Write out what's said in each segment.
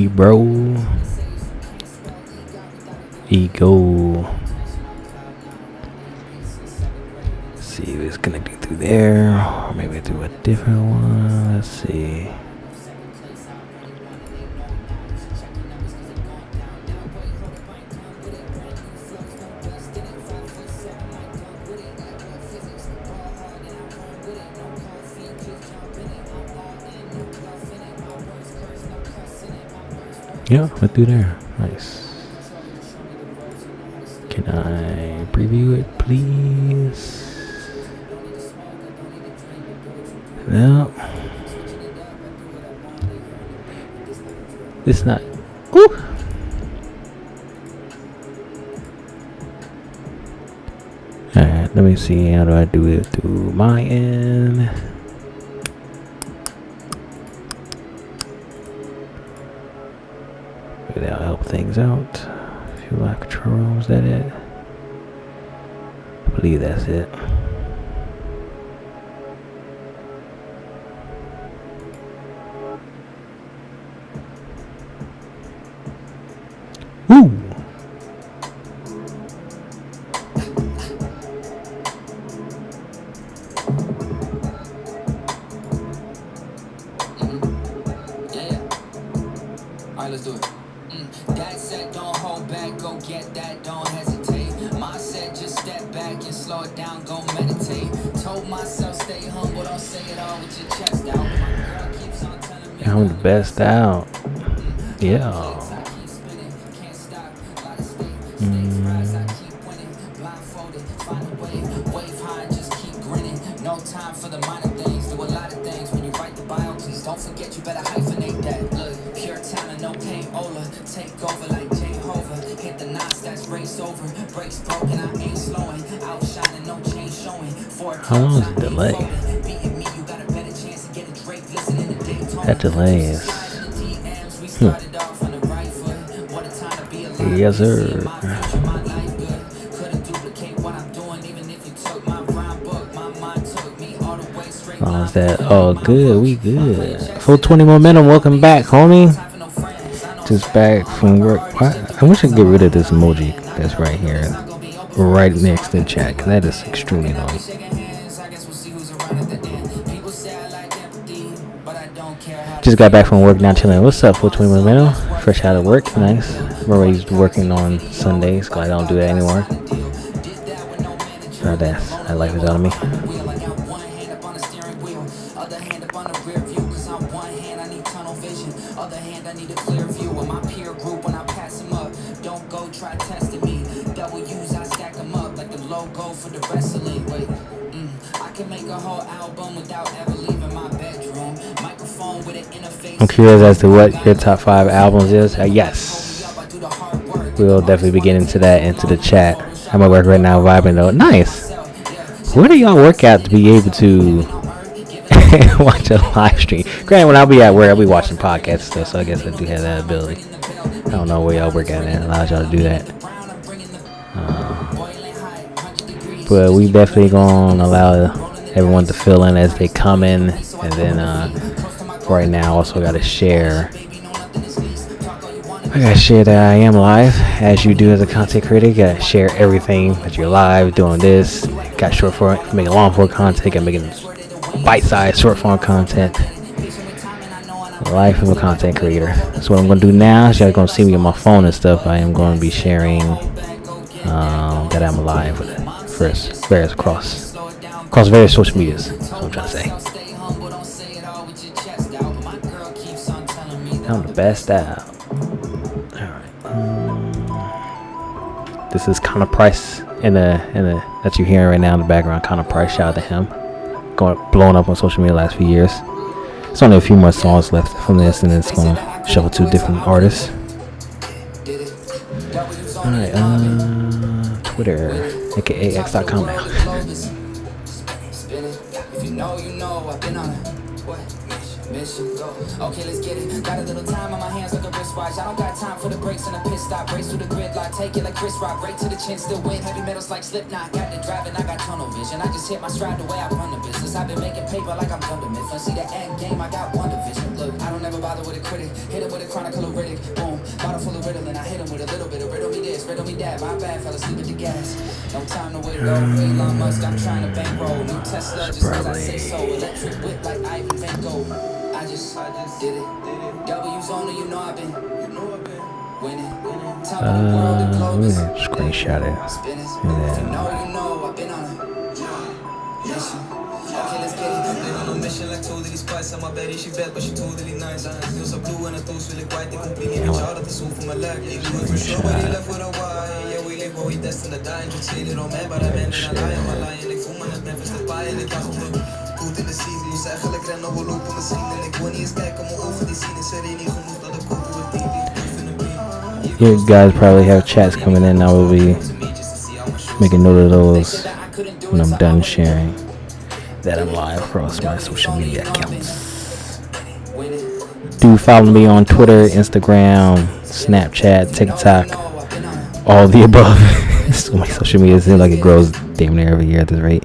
bro. Ego. See if it's connecting through there, or maybe through a different one. Let's see. Yeah, went through there. Nice. Can I preview it, please? No. It's not. Ooh. Alright, let me see. How do I do it through my end? Maybe that'll help things out. Fuel line control, is that it? I believe that's it. Woo! Alright, let's do it. That said, don't hold back, go get that, don't hesitate. Mindset, just step back and slow it down, go meditate. Told myself, stay humble, don't say it all with your chest out. My girl keeps on telling me I'm the best out. Yeah. No time for the minor things, do a lot of things. When you write the bio, please don't forget you better hyphenate that. Look, pure talent, no pain, Ola. Take over like Jehovah. Hit the knots, that's race over. Brakes broken, I ain't slowing. Outshining, no change showing. How long is the delay? Beating me, you got a better chance of getting Drake listening to Daytwan. That delay is. Yes, sir. Oh, is that? Oh, good. We good. Full 20 momentum. Welcome back, homie. Just back from work. I wish I could get rid of this emoji that's right here, right next to the chat, because that is extremely annoying. Just got back from work, now chilling. What's up, full 20 momentum? Fresh out of work. Nice. I'm already working on Sundays. Glad I don't do that anymore. That life is out of me. I'm curious as to what your top 5 albums is. Yes, we'll definitely be getting into that into the chat. I'm at work right now, vibing though. Nice. Where do y'all work at to be able to watch a live stream? Granted, when I'll be at work, I'll be watching podcasts stuff, so I guess I do have that ability. I don't know where y'all work at and allows y'all to do that. But we definitely gonna allow everyone to fill in as they come in, and then right now also gotta share. I gotta share that I am live, as you do as a content creator. You gotta share everything that you're live doing. This got short form, making long form content, got making bite-sized short form content. Life of a content creator. So what I'm gonna do now is y'all gonna see me on my phone and stuff. I am going to be sharing that I'm live with it first, various across various social medias. That's what I'm trying to say. I'm the best out. Alright. This is Connor Price in the that you're hearing right now in the background. Connor Price, shout out to him. Blowing up on social media the last few years. There's only a few more songs left from this, and then it's gonna shuffle to different artists. Alright, Twitter, aka x.com now. mission. Okay, let's get it. Got a little time on my hands like a wristwatch. I don't got time for the brakes and a pit stop. Race through the gridlock, take it like Chris Rock. Right to the chin, still win. Heavy metals like Slipknot. Got the driving, I got tunnel vision. I just hit my stride the way I run the business. I've been making paper like I'm Dunder Mifflin. See the end game, I got one division. Look, I don't ever bother with a critic. Hit it with a chronicle of Riddick. Boom, bottle full of Ritalin. I hit him with a little bit of riddle me this, riddle me that. My bad, fell asleep at the gas. No time to wait, go. Elon Musk, I'm trying to bankroll. New Tesla, just cause I say so. Electric whip like Ivan Van Gogh. I just did it. W's only, you know I've been winning. Top of the world, the globe is screenshot it. spinning. If you know, I've been on a mission. Okay, let's get it. Been on a mission like totally spice. I'm a baddie, she bad, but she totally nice. Eu sou blue and I thought really white. They complete me, bitch, out of the soul for my leg. They do it for sure, but they left with a why. Yeah, we live, but we destined to die. And you say they don't man, but I man, and I lie. I'm a lion. They fool me, net Memphis, de paai. En ik dacht me, goed in de season. Dus eigenlijk rennen we lopen misschien. En ik wil niet eens kijken, mijn ogen die zien. Is er niet genoeg dat ik koop hoe het ding die. You guys probably have chats coming in. I will be making note of those when I'm done sharing that I'm live across my social media accounts. Do follow me on Twitter, Instagram, Snapchat, TikTok, all the above. So my social media seems like it grows damn near every year at this rate.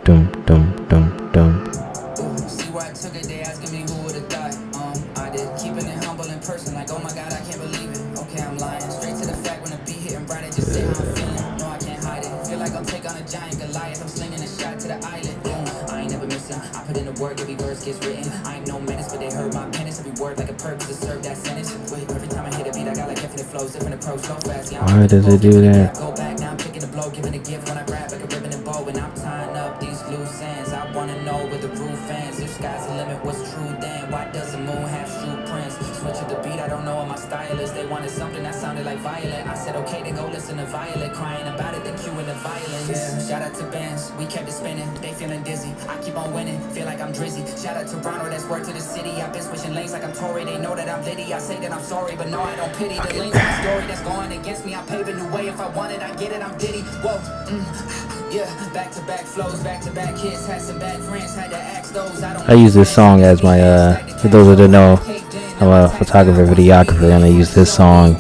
Dum dum dum dum. See where I took it, they asking me who would've died. I did, keeping it humble in person, like oh my god, I can't believe it. Okay, I'm lying, straight to the fact when the beat hitting bright, I just say how I'm feeling. No, I can't hide it. Feel like I'll take on a giant Goliath. I'm slinging a shot to the island. I ain't never missing. I put in the work, every verse gets written. I ain't no menace, but they heard my penance. Every word like a purpose to serve that sentence. Wait, every time I hit a beat, I got like infinite flows, different approach, go fast. Yeah, Why does it do that? Go back now, I'm picking the blow, giving a gift when I grab like a ribbon and bow, and I'm tying up these loose ends. I wanna know where the roof ends. If sky's the limit, what's true then? Why does the moon have shoe prints? Switch up the beat, I don't know what my style is. They wanted something that sounded like Violet. I said okay, then go listen to Violet crying about it, then cueing the violence. Yeah. Shout out to Benz, we kept it spinning. They feeling dizzy, I keep on winning, feel like I'm Drizzy. Shout out to Ronald, that's word to the city. I've been switching lanes like I'm Tory. They know that I'm Liddy. I say that I'm sorry, but no, I don't pity. The lanes of my story that's going against me. I pave a new way. If I want it, I get it. I'm Diddy. Whoa, yeah, back to back flows, back to back hits. Had some bad friends, had to ask those. I use this song as my for those that don't know, I'm a photographer, videographer, and I use this song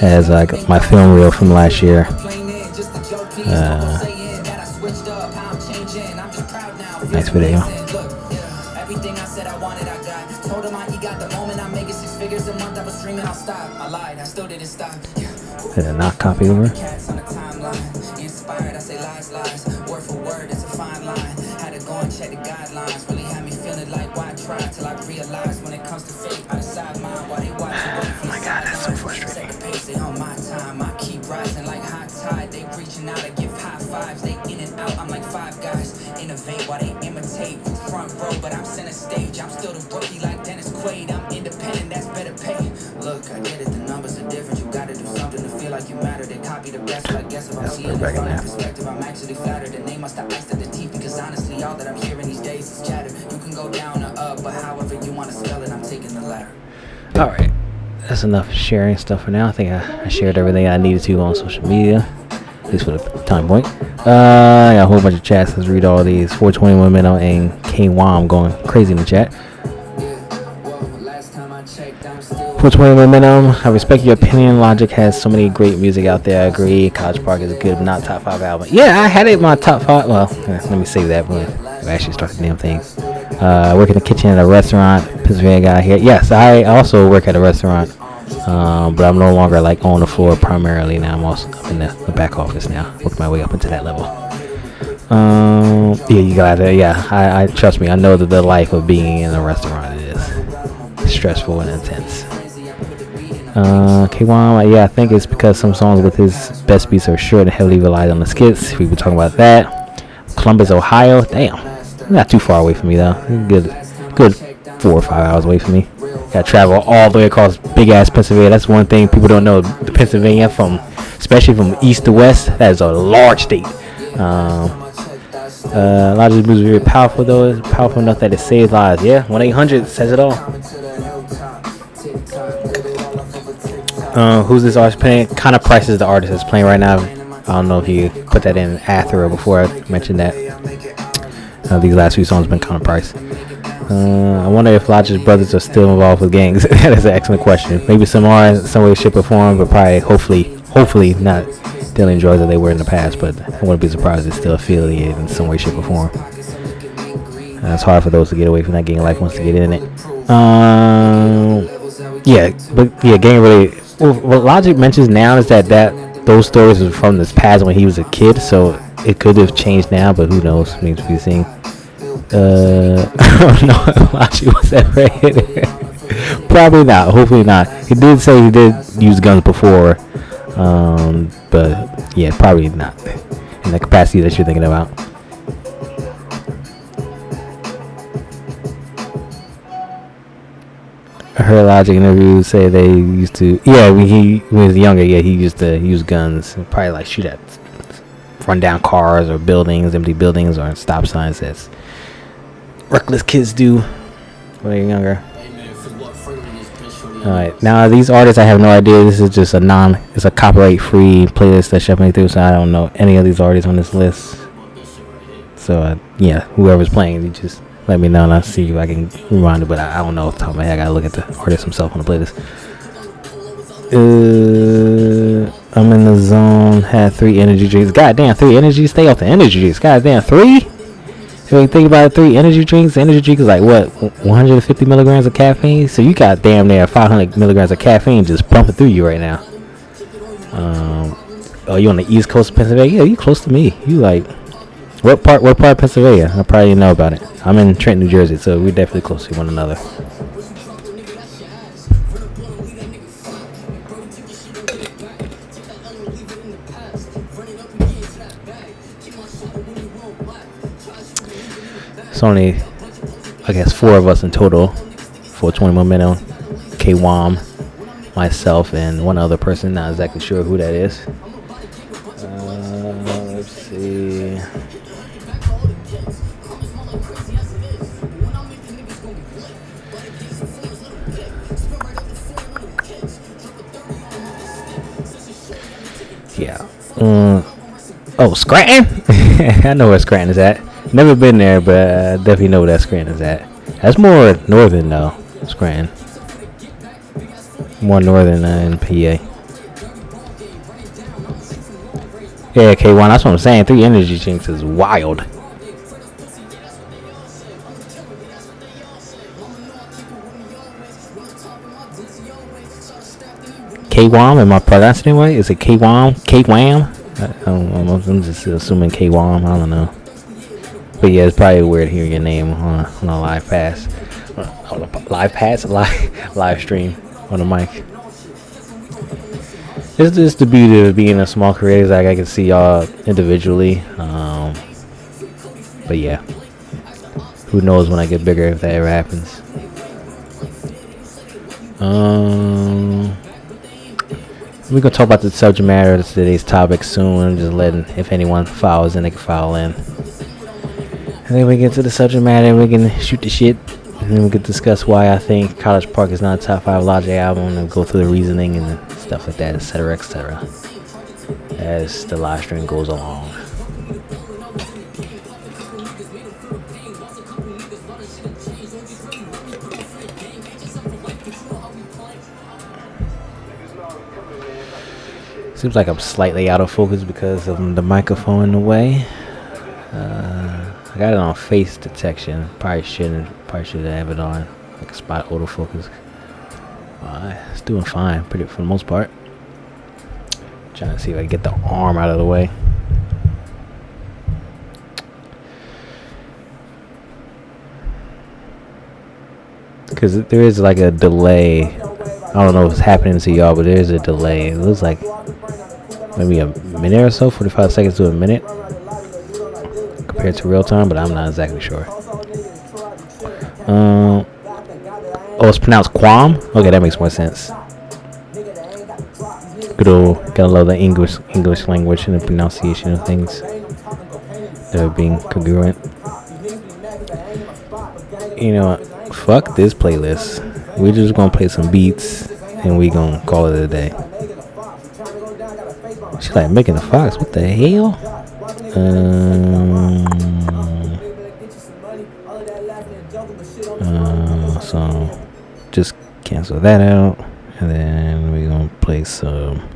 as like my film reel from last year. Nice video. Everything I said I wanted, I got. Told him he got the moment I make it 6 figures a month. I was streaming, I'll stop. I lied, I still didn't stop. Did I not copy over? Cats on the timeline. Inspired, I say lies, lies. Word for word, it's a fine line. Had to go and check the guidelines. Really had me feeling like why try till I realized when it comes to fate, I decide mine while they watch it. Oh my god, that's so frustrating. Set the pace, they on my time. I keep rising like high tide. They reaching out, I give high fives. They in and out, I'm like five guys. Innovate while they imitate. Front row, but I'm center stage. I'm still the rookie like Dennis Quaid. I'm independent, that's better pay. Look, I get it, the numbers are different. You gotta do something to feel like you matter. They copy the best, but I guess if I'm seeing it from that perspective, I'm actually flattered. And they must have iced at the teeth because honestly, all that I'm hearing these days is chatter. You can go down or up, but however you want to spell it, I'm taking the latter. Alright, that's enough sharing stuff for now. I think I shared everything I needed to on social media, at least for the time point. I got a whole bunch of chats. Let's read all these. 421 Minnow and K-Wam going crazy in the chat. 421 Minnow, I respect your opinion. Logic has so many great music out there. I agree. College Park is a good, but not top 5 album. Yeah, I had it in my top 5. Well, let me say that when I actually start the damn thing. I work in the kitchen at a restaurant. Pennsylvania guy here. Yes, I also work at a restaurant. But I'm no longer like on the floor primarily now. I'm also up in the back office now. Work my way up into that level. Yeah, you got it. Yeah, I trust me. I know that the life of being in a restaurant is stressful and intense. K1, yeah, I think it's because some songs with his best beats are short and heavily relied on the skits. We were talking about that. Columbus, Ohio. Damn, not too far away from me though. Good 4 or 5 hours away from me. Gotta travel all the way across big ass Pennsylvania. That's one thing people don't know. The Pennsylvania, especially from east to west, that is a large state. A lot of this music is very powerful though. It's powerful enough that it saves lives. Yeah, 1-800 says it all. Who's this artist playing? Kind of Price is the artist that's playing right now. I don't know if you put that in after or before I mentioned that. These last few songs have been kind of Price. I wonder if Logic's brothers are still involved with gangs. That is an excellent question. Maybe some are, some way, shape, or form, but probably, hopefully not dealing drugs that they were in the past. But I wouldn't be surprised if they're still affiliated in some way, shape, or form. It's hard for those to get away from that gang life once they get in it. Gang really. What Logic mentions now is that those stories are from this past when he was a kid, so it could have changed now, but who knows? Means to be seen. I don't know if Logic was ever hit. Probably not. Hopefully not. He did say he did use guns before, but yeah, probably not in the capacity that you're thinking about. I heard Logic interviews say they used to. Yeah, when he was younger, yeah, he used to use guns, probably like shoot at run down cars or buildings, empty buildings, or stop signs as reckless kids do when they're younger. Alright, now these artists, I have no idea. This is just it's a copyright-free playlist that's shuffling through, so I don't know any of these artists on this list. So yeah, whoever's playing, you just let me know and I'll see if I can rewind it. But I don't know off the top of my head. I gotta look at the artist himself on the playlist. I'm in the zone. Had 3 energy drinks. Goddamn, 3 energy. Stay off the energy drinks. Goddamn, 3. If you think about it, 3 energy drinks. Energy drink is like what, 150 milligrams of caffeine. So you got damn near 500 milligrams of caffeine just pumping through you right now. Oh, you on the East Coast of Pennsylvania? Yeah, you close to me. You like what part of Pennsylvania? I probably didn't know about it. I'm in Trenton, New Jersey, so we're definitely close to one another. It's only, I guess, 4 of us in total for 20 Momentum. K-Wom, myself, and one other person. Not exactly sure who that is. Let's see. Yeah. Oh, Scranton? I know where Scranton is at. Never been there, but definitely know where that Scranton is at. That's more northern, though, Scranton. More northern than PA. Yeah, K1, that's what I'm saying. 3 energy drinks is wild. K-Wom, am I pronouncing it right? Is it K-Wom? K-Wam? I'm just assuming K-Wom. I don't know. But yeah, it's probably weird hearing your name on a live pass. Live stream on the mic. It's just the beauty of being a small creator. Like I can see y'all individually. But yeah, who knows when I get bigger if that ever happens. We're gonna talk about the subject matter of today's topic soon. I'm just letting, if anyone files in, they can file in. And then we get to the subject matter and we can shoot the shit. And then we can discuss why I think College Park is not a top 5 Logic album and go through the reasoning and stuff like that, etc., etc. As the live stream goes along. Seems like I'm slightly out of focus because of the microphone in the way. I got it on face detection. Probably should have it on like a spot autofocus. It's doing fine, pretty for the most part. Trying to see if I can get the arm out of the way. Because there is like a delay. I don't know if it's happening to y'all, but there is a delay. It looks like maybe a minute or so, 45 seconds to a minute compared to real time, but I'm not exactly sure. Oh, it's pronounced Quam? Okay, that makes more sense. Good old, gotta love the English language and the pronunciation of things. They're being congruent. You know what? Fuck this playlist. We're just gonna play some beats and we gonna call it a day. She's like Megan the Fox. What the hell? So just cancel that out, and then we're gonna play some.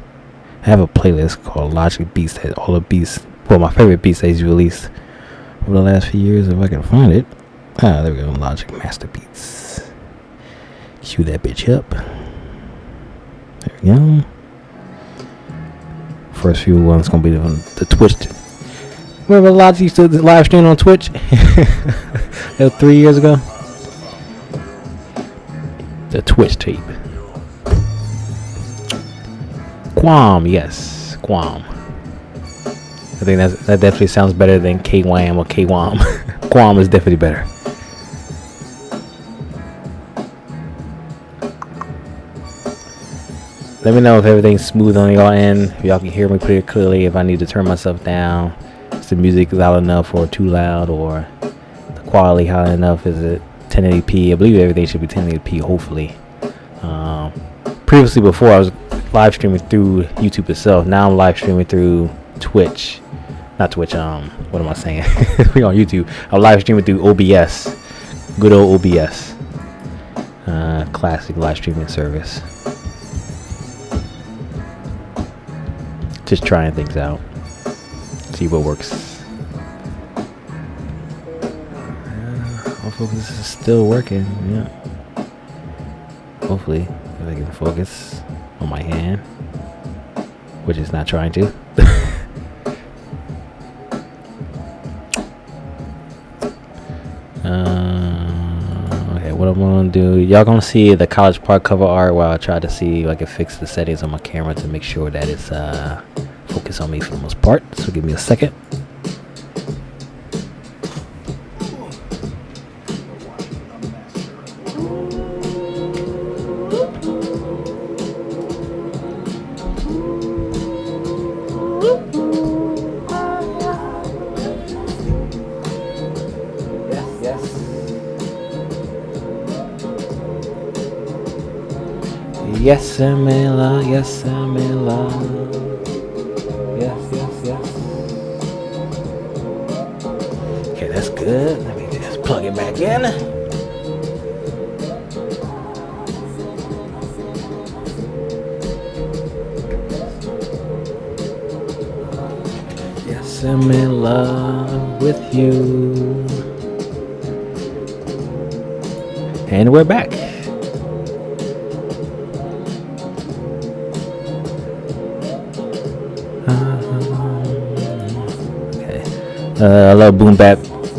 I have a playlist called Logic Beats that all the beats, well, my favorite beats that he's released over the last few years, if I can find it. There we go, Logic Master Beats. Cue that bitch up. There we go. First few ones gonna be the Twitch. Remember Logic used to live stream on Twitch? That was 3 years ago. The Twitch tape. Quam, yes, Quam. I think that definitely sounds better than K-Wam or K-Wam. Quam is definitely better. Let me know if everything's smooth on y'all end. If y'all can hear me pretty clearly. If I need to turn myself down. Is the music loud enough or too loud, or the quality high enough? Is it 1080p? I believe everything should be 1080p, hopefully. Previously, before, I was live streaming through YouTube itself. Now I'm live streaming through Twitch. Not Twitch, what am I saying? We on YouTube. I'm live streaming through OBS. Good old OBS. Classic live streaming service. Just trying things out. See what works. Hopefully this is still working. Yeah. Hopefully, if I can focus on my hand, which is not trying to. Okay, what I'm gonna do? Y'all gonna see the College Park cover art while I try to see if I can fix the settings on my camera to make sure that it's focus on me for the most part. So give me a second. Yes, Amela, yes, Amela. Yes, yes, yes. Okay, that's good. Let me just plug it back in. Yes, I'm in love with you. And we're back. I love Boom Bap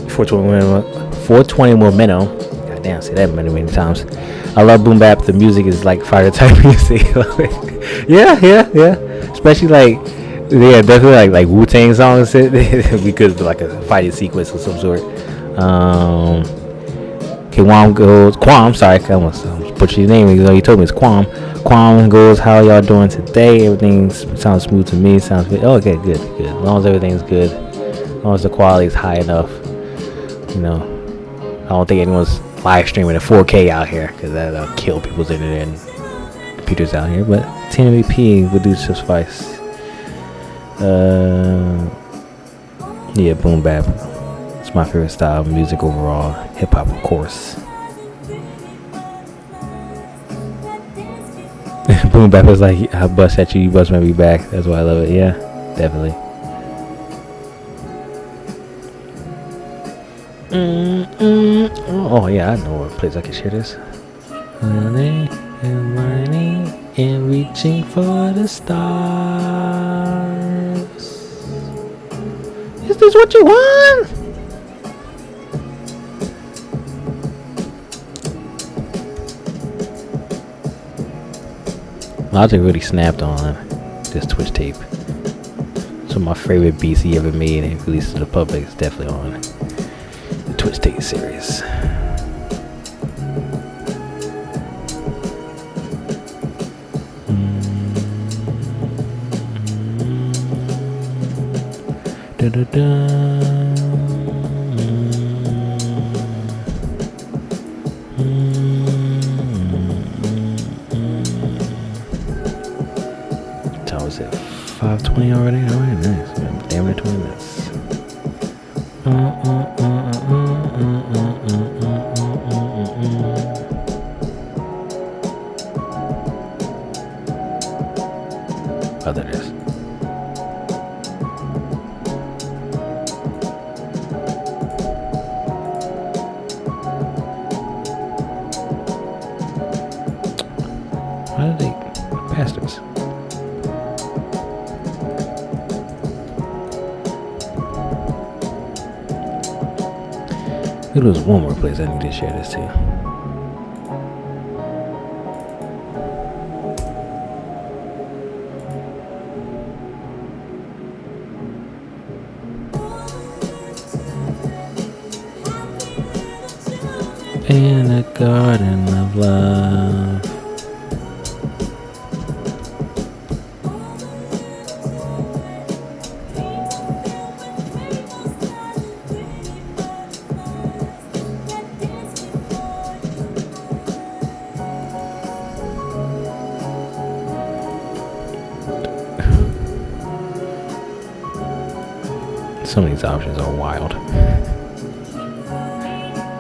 420 Momentum. God damn, say that many times. I love Boom Bap. The music is like fire type music. yeah. Especially definitely like Wu-Tang songs. Because of like a fighting sequence of some sort. Quam goes. Quam, sorry, I almost butchered your name. Even though you told me it's Quam. Quam goes. How y'all doing today? Everything sounds smooth to me. Sounds good. Oh, okay, good. As long as everything's good. As long as the quality is high enough, I don't think anyone's live streaming at 4K out here, because that'll kill people's internet and computers out here. But 1080p would do suffice. Yeah, Boom Bap. It's my favorite style of music overall. Hip hop, of course. Boom Bap is like, I bust at you, you bust me back. That's why I love it. Yeah, definitely. Oh yeah, I know what place I can share this. Running and running and reaching for the stars. Is this what you want? Logic really snapped on this Twitch tape. Some of my favorite beats he ever made and released to the public is definitely on Twitch tape series. already? Alright, nice. Damn near 20 minutes. Oh, there it is. Why did they bastards? There was one more place I need to share this to. In a garden of love. Some of these options are wild.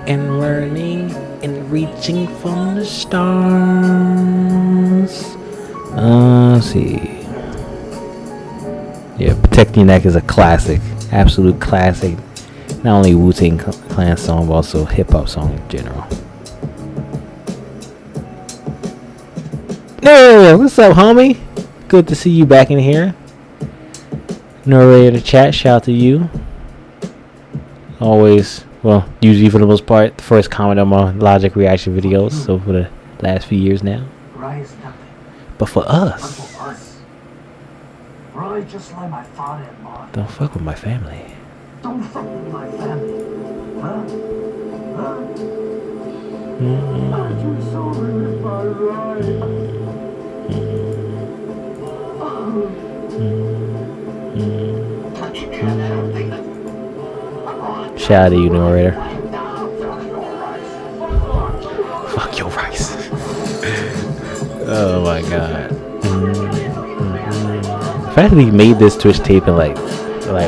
And learning and reaching from the stars. Let's see. Yeah, Protect Your Neck is a classic. Absolute classic. Not only Wu-Tang Clan song, but also hip-hop song in general. Hey, what's up, homie? Good to see you back in here. Narrator chat, shout out to you. Always, well, usually for the most part, the first comment on my Logic reaction videos. So for the last few years now. But for us, just like my father and mom. Don't fuck with my family. Don't fuck with my family. Huh? I just so with my right. Shout out to you, narrator. Fuck your rice. Oh my god. The fact that he made this Twitch tape in like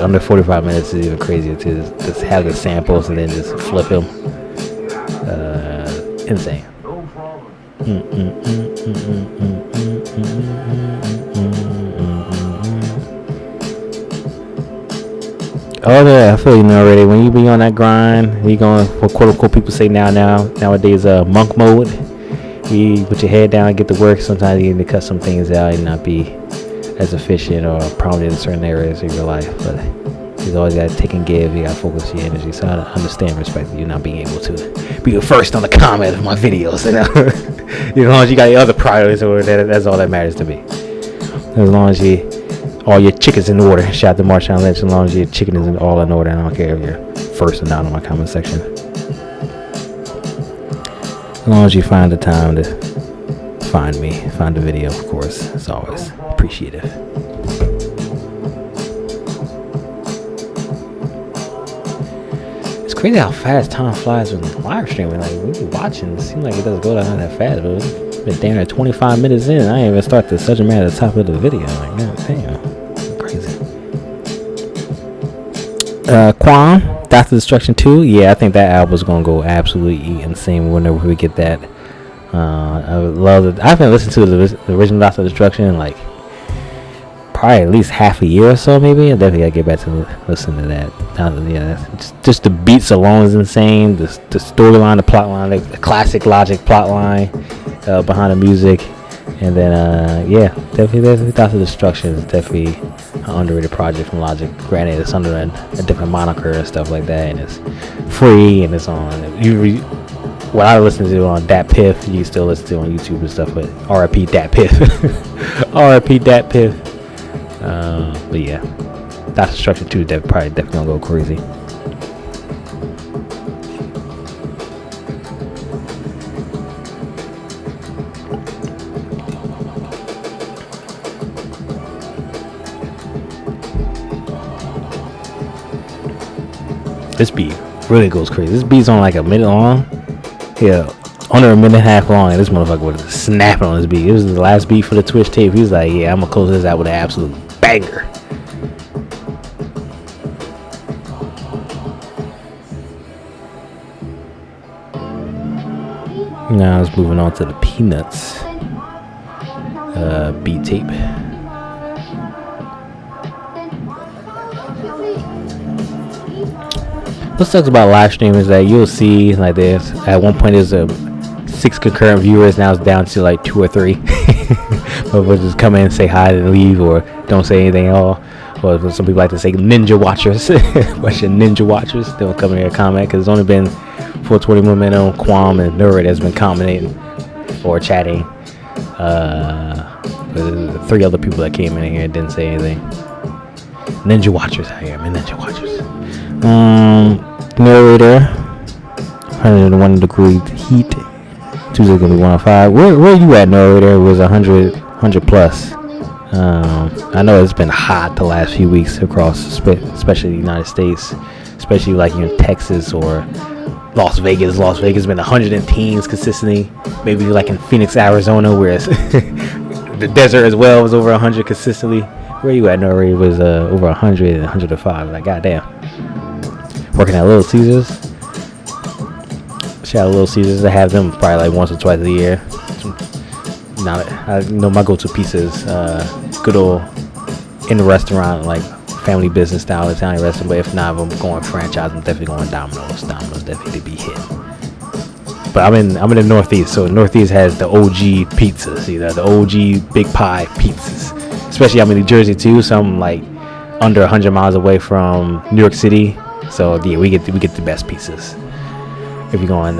under 45 minutes is even crazier too. Just have the samples and then just flip him. Insane. Oh yeah, I feel you know already. When you be on that grind, you going what quote unquote people say nowadays monk mode. You put your head down and get to work. Sometimes you need to cut some things out and not be as efficient or prominent in certain areas of your life. But you always got to take and give. You got to focus your energy. So I understand and respect you not being able to be the first on the comment of my videos. You know, as long as you got your other priorities over there, that's all that matters to me. As long as all your chicken's in order. Shout out to Marshawn Lynch. As long as your chicken is all in order, I don't care if you're first or not on my comment section. As long as you find the time to find me, find the video, of course, as always, appreciative. It's crazy how fast time flies when live streaming. Like when you're watching, it seems like it doesn't go down that fast, but it's been damn near 25 minutes in. I ain't even start the subject matter at the top of the video. Like, god damn, crazy. Quan, Dr. Destruction 2. Yeah, I think that album's gonna go absolutely insane whenever we get that. I would love it. I haven't listened to the original Dr. Destruction in like probably at least half a year or so, maybe. I definitely gotta get back to listen to that. Yeah, just the beats alone is insane. The storyline, the plot line, the classic Logic plot line behind the music, and then yeah, definitely Dr. Destruction is definitely an underrated project from Logic. Granted, it's under a different moniker and stuff like that, and it's free and it's on. What I listen to on Dat Piff, you can still listen to on YouTube and stuff, but RIP Dat Piff. RIP Dat Piff. But yeah, Dr. Destruction 2 probably definitely gonna go crazy. This beat really goes crazy. This beat's on like a minute long. Yeah, under a minute and a half long, and this motherfucker was snapping on this beat. It was the last beat for the Twitch tape. He was like, yeah, I'm gonna close this out with an absolute banger. Now it's moving on to the Peanuts beat tape. What sucks about live stream is that you'll see like this. At one point, there's 6 concurrent viewers. Now it's down to like 2 or 3. But we'll just come in and say hi and leave, or don't say anything at all. Or some people like to say ninja watchers. Watch your ninja watchers. They don't come in here and comment because it's only been 420 Momentum, Quam, and Nerd has been commenting or chatting. But 3 other people that came in here and didn't say anything. Ninja watchers out here, man. Ninja watchers. Narrator, 101 degree heat. Tuesday gonna be 105. Where you at, narrator? It was 100 plus. I know it's been hot the last few weeks across, especially the United States, especially like in Texas or Las Vegas. Las Vegas been 100 in teens consistently. Maybe like in Phoenix, Arizona, where it's the desert as well was over 100 consistently. Where you at, narrator? It was over 100 and 105. Like goddamn. Working at Little Caesars. Shout out Little Caesars. I have them probably like once or twice a year. Now I know my go-to pizza is good old in the restaurant, like family business style Italian restaurant. But if not, if I'm going franchise, I'm definitely going Domino's. Domino's definitely to be hit. But I'm in the Northeast, so Northeast has the OG pizzas, the OG big pie pizzas. Especially I'm in New Jersey too, so I'm like under 100 miles away from New York City. So yeah, we get the best pizzas. If you're going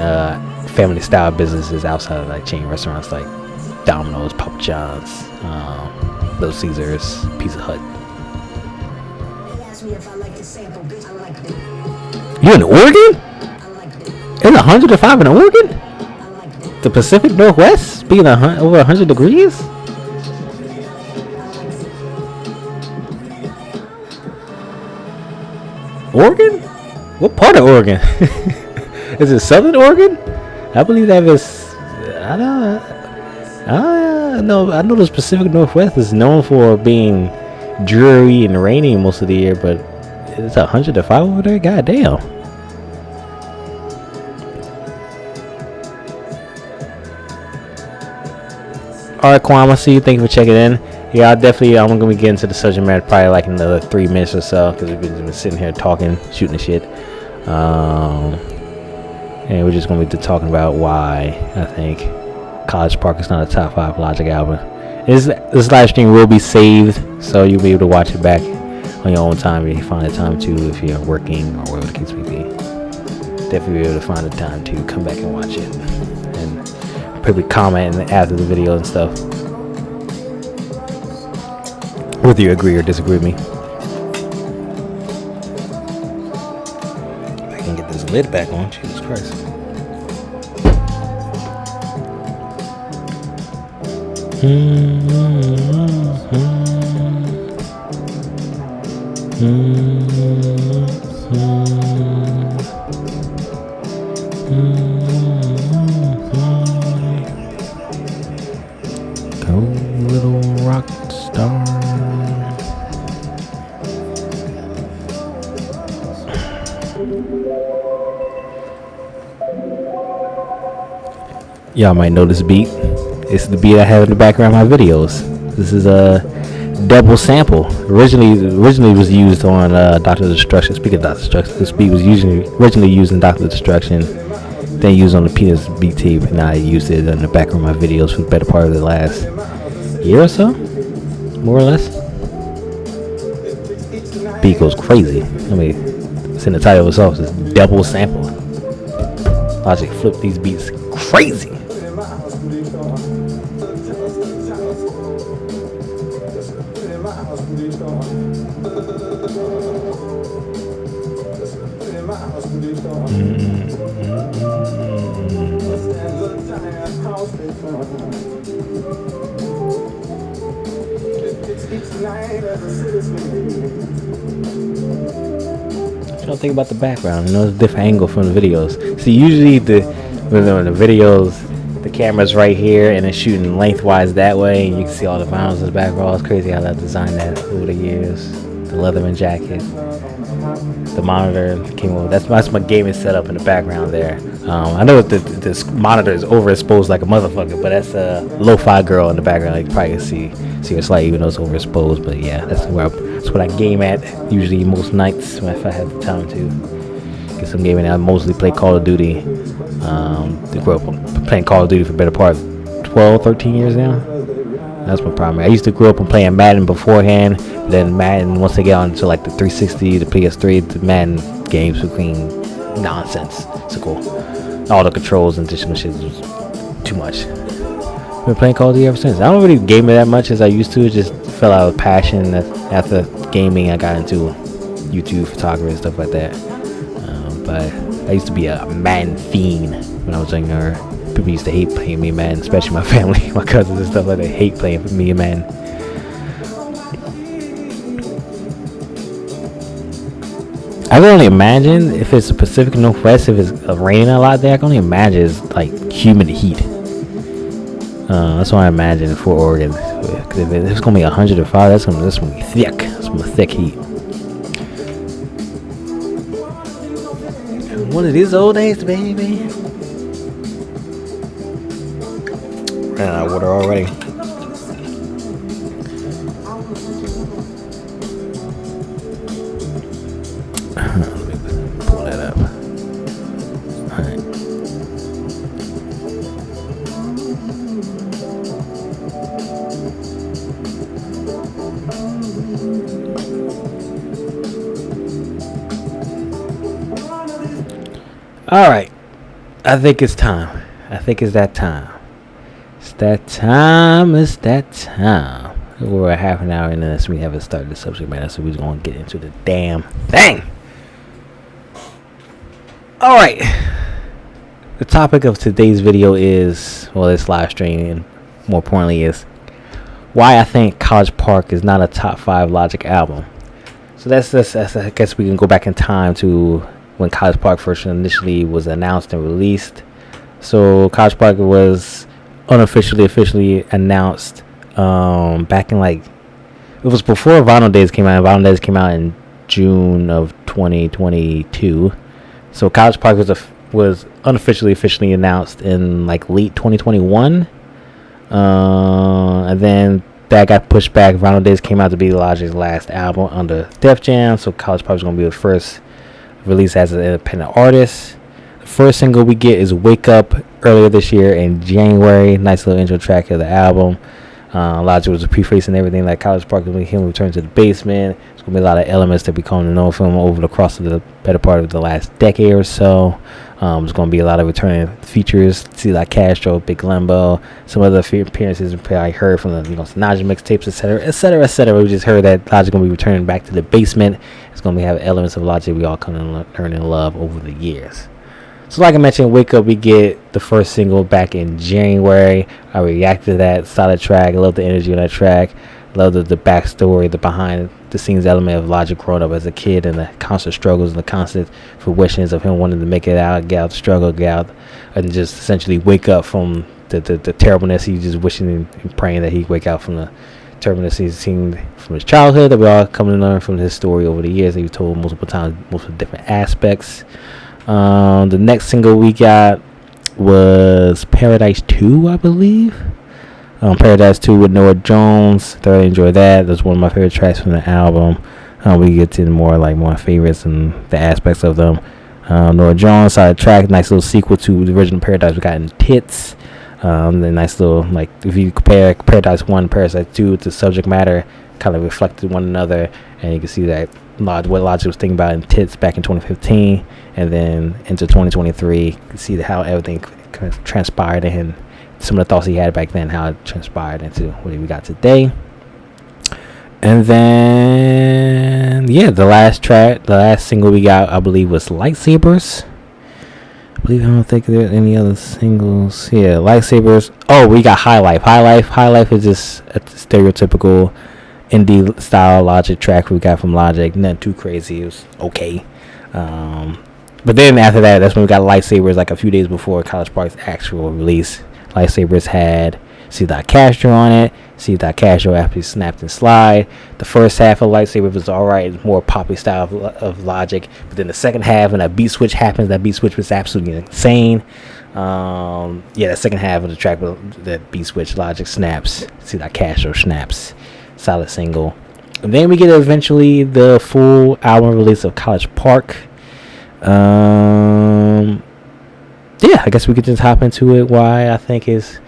family style businesses outside of like chain restaurants like Domino's, Papa John's, Little Caesars, Pizza Hut. You in Oregon? It's 105 in Oregon? The Pacific Northwest being over 100 degrees? Oregon? What part of Oregon? Is it Southern Oregon? I believe that is. I know the Pacific Northwest is known for being dreary and rainy most of the year, but it's 105 over there. God damn. All right, Kwame, I see you. Thank you for checking in. Yeah, I'm gonna be getting to the subject matter probably like in another 3 minutes or so, because we've been sitting here talking, shooting the shit, and we're just gonna be talking about why I think College Park is not a top 5 Logic album. This live stream will be saved, so you'll be able to watch it back on your own time if you find the time to, if you're working or whatever the case may be. Definitely be able to find the time to come back and watch it, and probably comment after the video and stuff, whether you agree or disagree with me. If I can get this lid back on, Jesus Christ. Go little rock star. Y'all might know this beat. It's the beat I have in the background of my videos. This is a double sample. Originally was used on Dr. Destruction. Speaking of Dr. Destruction, this beat was originally used in Dr. Destruction, then used on the Penis beat tape, and I used it in the background of my videos for the better part of the last year or so, more or less. Beat goes crazy. I mean, it's in the title itself. It's double sample. Logic flip these beats crazy. What y'all think about the background? You know, it's a different angle from the videos. See, usually in the videos, the camera's right here and it's shooting lengthwise that way, and you can see all the vinyls in the background. It's crazy how they designed that over the years. the Leatherman jacket. The monitor came over. That's my gaming setup in the background there. I know this monitor is overexposed like a motherfucker, but that's a lo-fi girl in the background. You probably can see her slight even though it's overexposed. But yeah, that's what I game at usually most nights if I have the time to get some gaming. I mostly play Call of Duty. I grew up playing Call of Duty for the better part of 12, 13 years now. That's my problem. I used to grow up and playing Madden beforehand. Then Madden, once they get on to like the 360, the PS3, the Madden games became nonsense. So cool. All the controls and additional shit was too much. Been playing Call of Duty ever since. I don't really game it that much as I used to. It just fell out of passion. After gaming, I got into YouTube photography and stuff like that. But I used to be a Madden fiend when I was younger. People used to hate playing me in Madden, especially my family, my cousins and stuff like that. Hate playing for me in Madden. I can only imagine if it's the Pacific Northwest, if it's raining a lot there. I can only imagine it's like humid heat. That's what I imagine for Oregon. If it's gonna be 105, that's gonna be thick. That's gonna be thick heat. One of these old days, baby. Ran out of water already. Let me pull that up. Alright. Alright. I think it's time. I think it's that time. It's that time. We're a half an hour into this. We haven't started the subject matter, so we're going to get into the damn thing. Alright. The topic of today's video is, well, this live stream, and more importantly, is why I think College Park is not a top 5 Logic album. So that's I guess we can go back in time to when College Park first initially was announced and released. So College Park was officially announced back in it was before Vinyl Days came out. Vinyl Days came out in June of 2022. So College Park was officially announced in late 2021. And then that got pushed back. Vinyl Days came out to be Logic's last album under Def Jam. So College Park is going to be the first release as an independent artist. The first single we get is Wake Up earlier this year in January. Nice little intro track of the album. Logic was prefacing everything like College Park and him return to the basement. There's going to be a lot of elements that we come to know from over the course of the better part of the last decade or so. There's going to be a lot of returning features. See like Castro, Big Lembo, some other appearances I heard from the Naja mixtapes, etc. We just heard that Logic going to be returning back to the basement. It's going to have elements of Logic we all come to learn and love over the years. So like I mentioned, Wake Up, we get the first single back in January. I reacted to that. Solid track. I love the energy on that track. Love the backstory, the behind the scenes element of Logic growing up as a kid and the constant struggles and the constant fruitions of him wanting to make it out, get out the struggle, get out, and just essentially wake up from the terribleness. He's just wishing and praying that he wake out from the terribleness he's seen from his childhood that we all come to learn from his story over the years that he told multiple times, multiple different aspects. The next single we got was Paradise 2, I believe. Paradise 2 with Noah Jones. Thoroughly enjoyed that. That's one of my favorite tracks from the album. We get to more my favorites and the aspects of them. Noah Jones, side track, nice little sequel to the original Paradise we got in Tits. The nice little if you compare Paradise 1 and Paradise 2, the subject matter kind of reflected one another, and you can see that what Logic was thinking about in Tits back in 2015, and then into 2023, you can see how everything kind of transpired and some of the thoughts he had back then, how it transpired into what we got today. And then the last single we got, I believe, was Lightsabers. I don't think there are any other singles. Lightsabers. Oh, we got High Life. High Life is just a stereotypical indie style Logic track we got from Logic. Nothing too crazy. It was okay. But then after that, that's when we got Lightsabers, a few days before College Park's actual release. Lightsabers had See That Castro on it. See that casual after snapped and slide. The first half of Lightsaber was alright, more poppy style of Logic. But then the second half, when that beat switch happens, that beat switch was absolutely insane. The second half of the track, that beat switch Logic snaps. See that casual snaps. Solid single. And then we get eventually the full album release of College Park. I guess we could just hop into it. Why I think is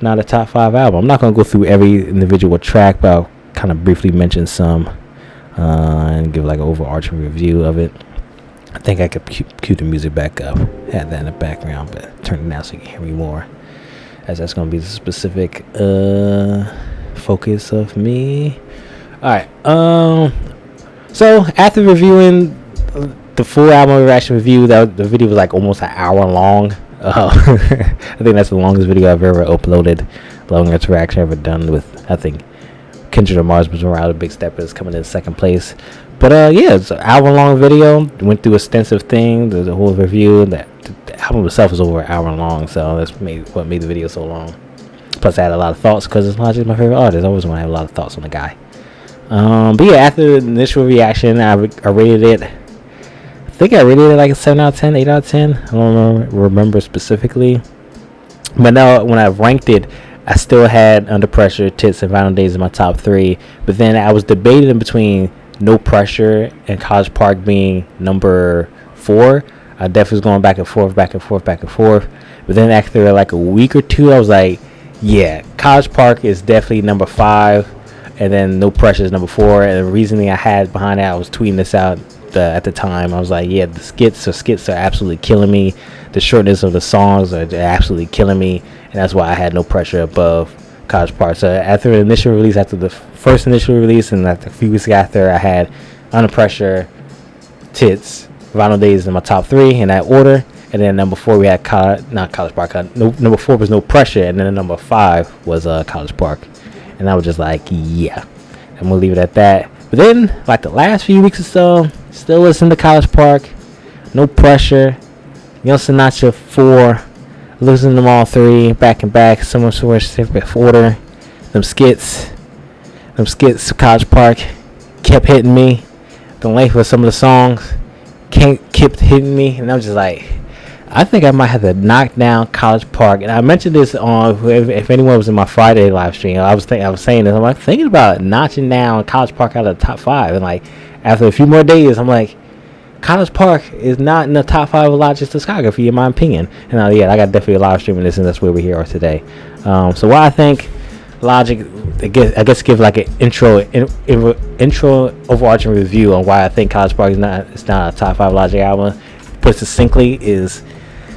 not a top 5 album. I'm not going to go through every individual track, but I'll kind of briefly mention some and give like an overarching review of it. I think I could cue the music back up, had that in the background, but turn it down so you can hear me more, as that's going to be the specific focus of me. Alright, so after reviewing the full album reaction review, the video was like almost an hour long. I think that's the longest video I've ever uploaded, longest reaction I've ever done with, I think, Kendrick Lamar's was around the Big Steppers coming in second place. But it's an hour-long video. Went through extensive thing. There's a whole review. The album itself is over an hour long, so that's what made the video so long. Plus, I had a lot of thoughts because Logic's my favorite artist. I always want to have a lot of thoughts on the guy. After the initial reaction, I rated it. I think I rated it like a 7 out of 10, 8 out of 10. I don't remember specifically. But now, when I ranked it, I still had Under Pressure, Tits, and Vinyl Days in my top 3. But then I was debating between No Pressure and College Park being number 4. I definitely was going back and forth. But then after like a week or two, I was like, yeah, College Park is definitely number 5. And then No Pressure is number 4. And the reasoning I had behind that, I was tweeting this out at the time. I was like, yeah, the skits are absolutely killing me. The shortness of the songs are absolutely killing me. And that's why I had No Pressure above College Park. So after the first initial release, and like a few weeks after, I had Under Pressure, Tits, Vinyl Days in my top 3 in that order. And then number 4 we had College Park. Number 4 was No Pressure, and then number 5 was College Park. And I was just like, yeah, I'm gonna leave it at that. But then, like the last few weeks or so, still listen to College Park, No Pressure, Young Sinatra 4, listen to them all 3 back and back, some sort of specific order. Them skits, College Park kept hitting me. The length of some of the songs kept hitting me, and I was just like, I think I might have to knock down College Park. And I mentioned this on, if anyone was in my Friday live stream, I was saying this. I'm like thinking about notching down College Park out of the top 5. And like after a few more days, I'm like, College Park is not in the top 5 of Logic's discography, in my opinion. And I got definitely a live streaming this, and that's where we here are today. So why I think Logic, I guess give like an intro overarching review on why I think College Park is not a top 5 Logic album. Put succinctly is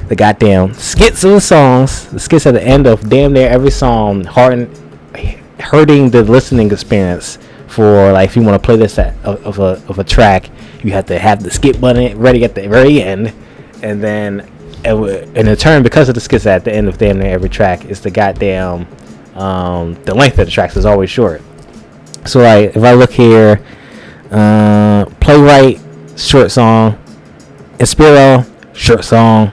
the goddamn skits of the songs, the skits at the end of damn near every song, hurting the listening experience. For like, if you want to play this of a track, you have to have the skip button ready at the very end, and then in turn, because of the skits at the end of damn near every track, it's the goddamn the length of the tracks is always short. So like, if I look here, Playwright, short song. Inspiro, short song.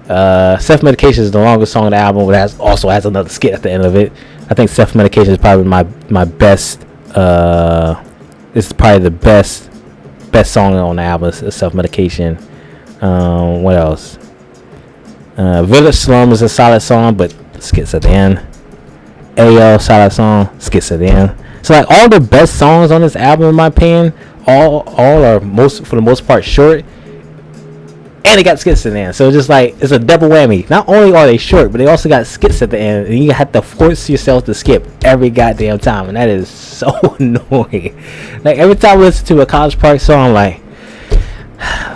Self-Medication is the longest song on the album, but also has another skit at the end of it. I think Self-Medication is probably my best. It's probably the best song on the album is Self-Medication. What else? Village Slum is a solid song, but skits at the end. Ayo, solid song, skits at the end. So like, all the best songs on this album, in my opinion, all are for the most part short. And they got skits in there, so just like, it's a double whammy. Not only are they short, but they also got skits at the end, and you have to force yourself to skip every goddamn time, and that is so annoying. Like, every time I listen to a College Park song, I'm like,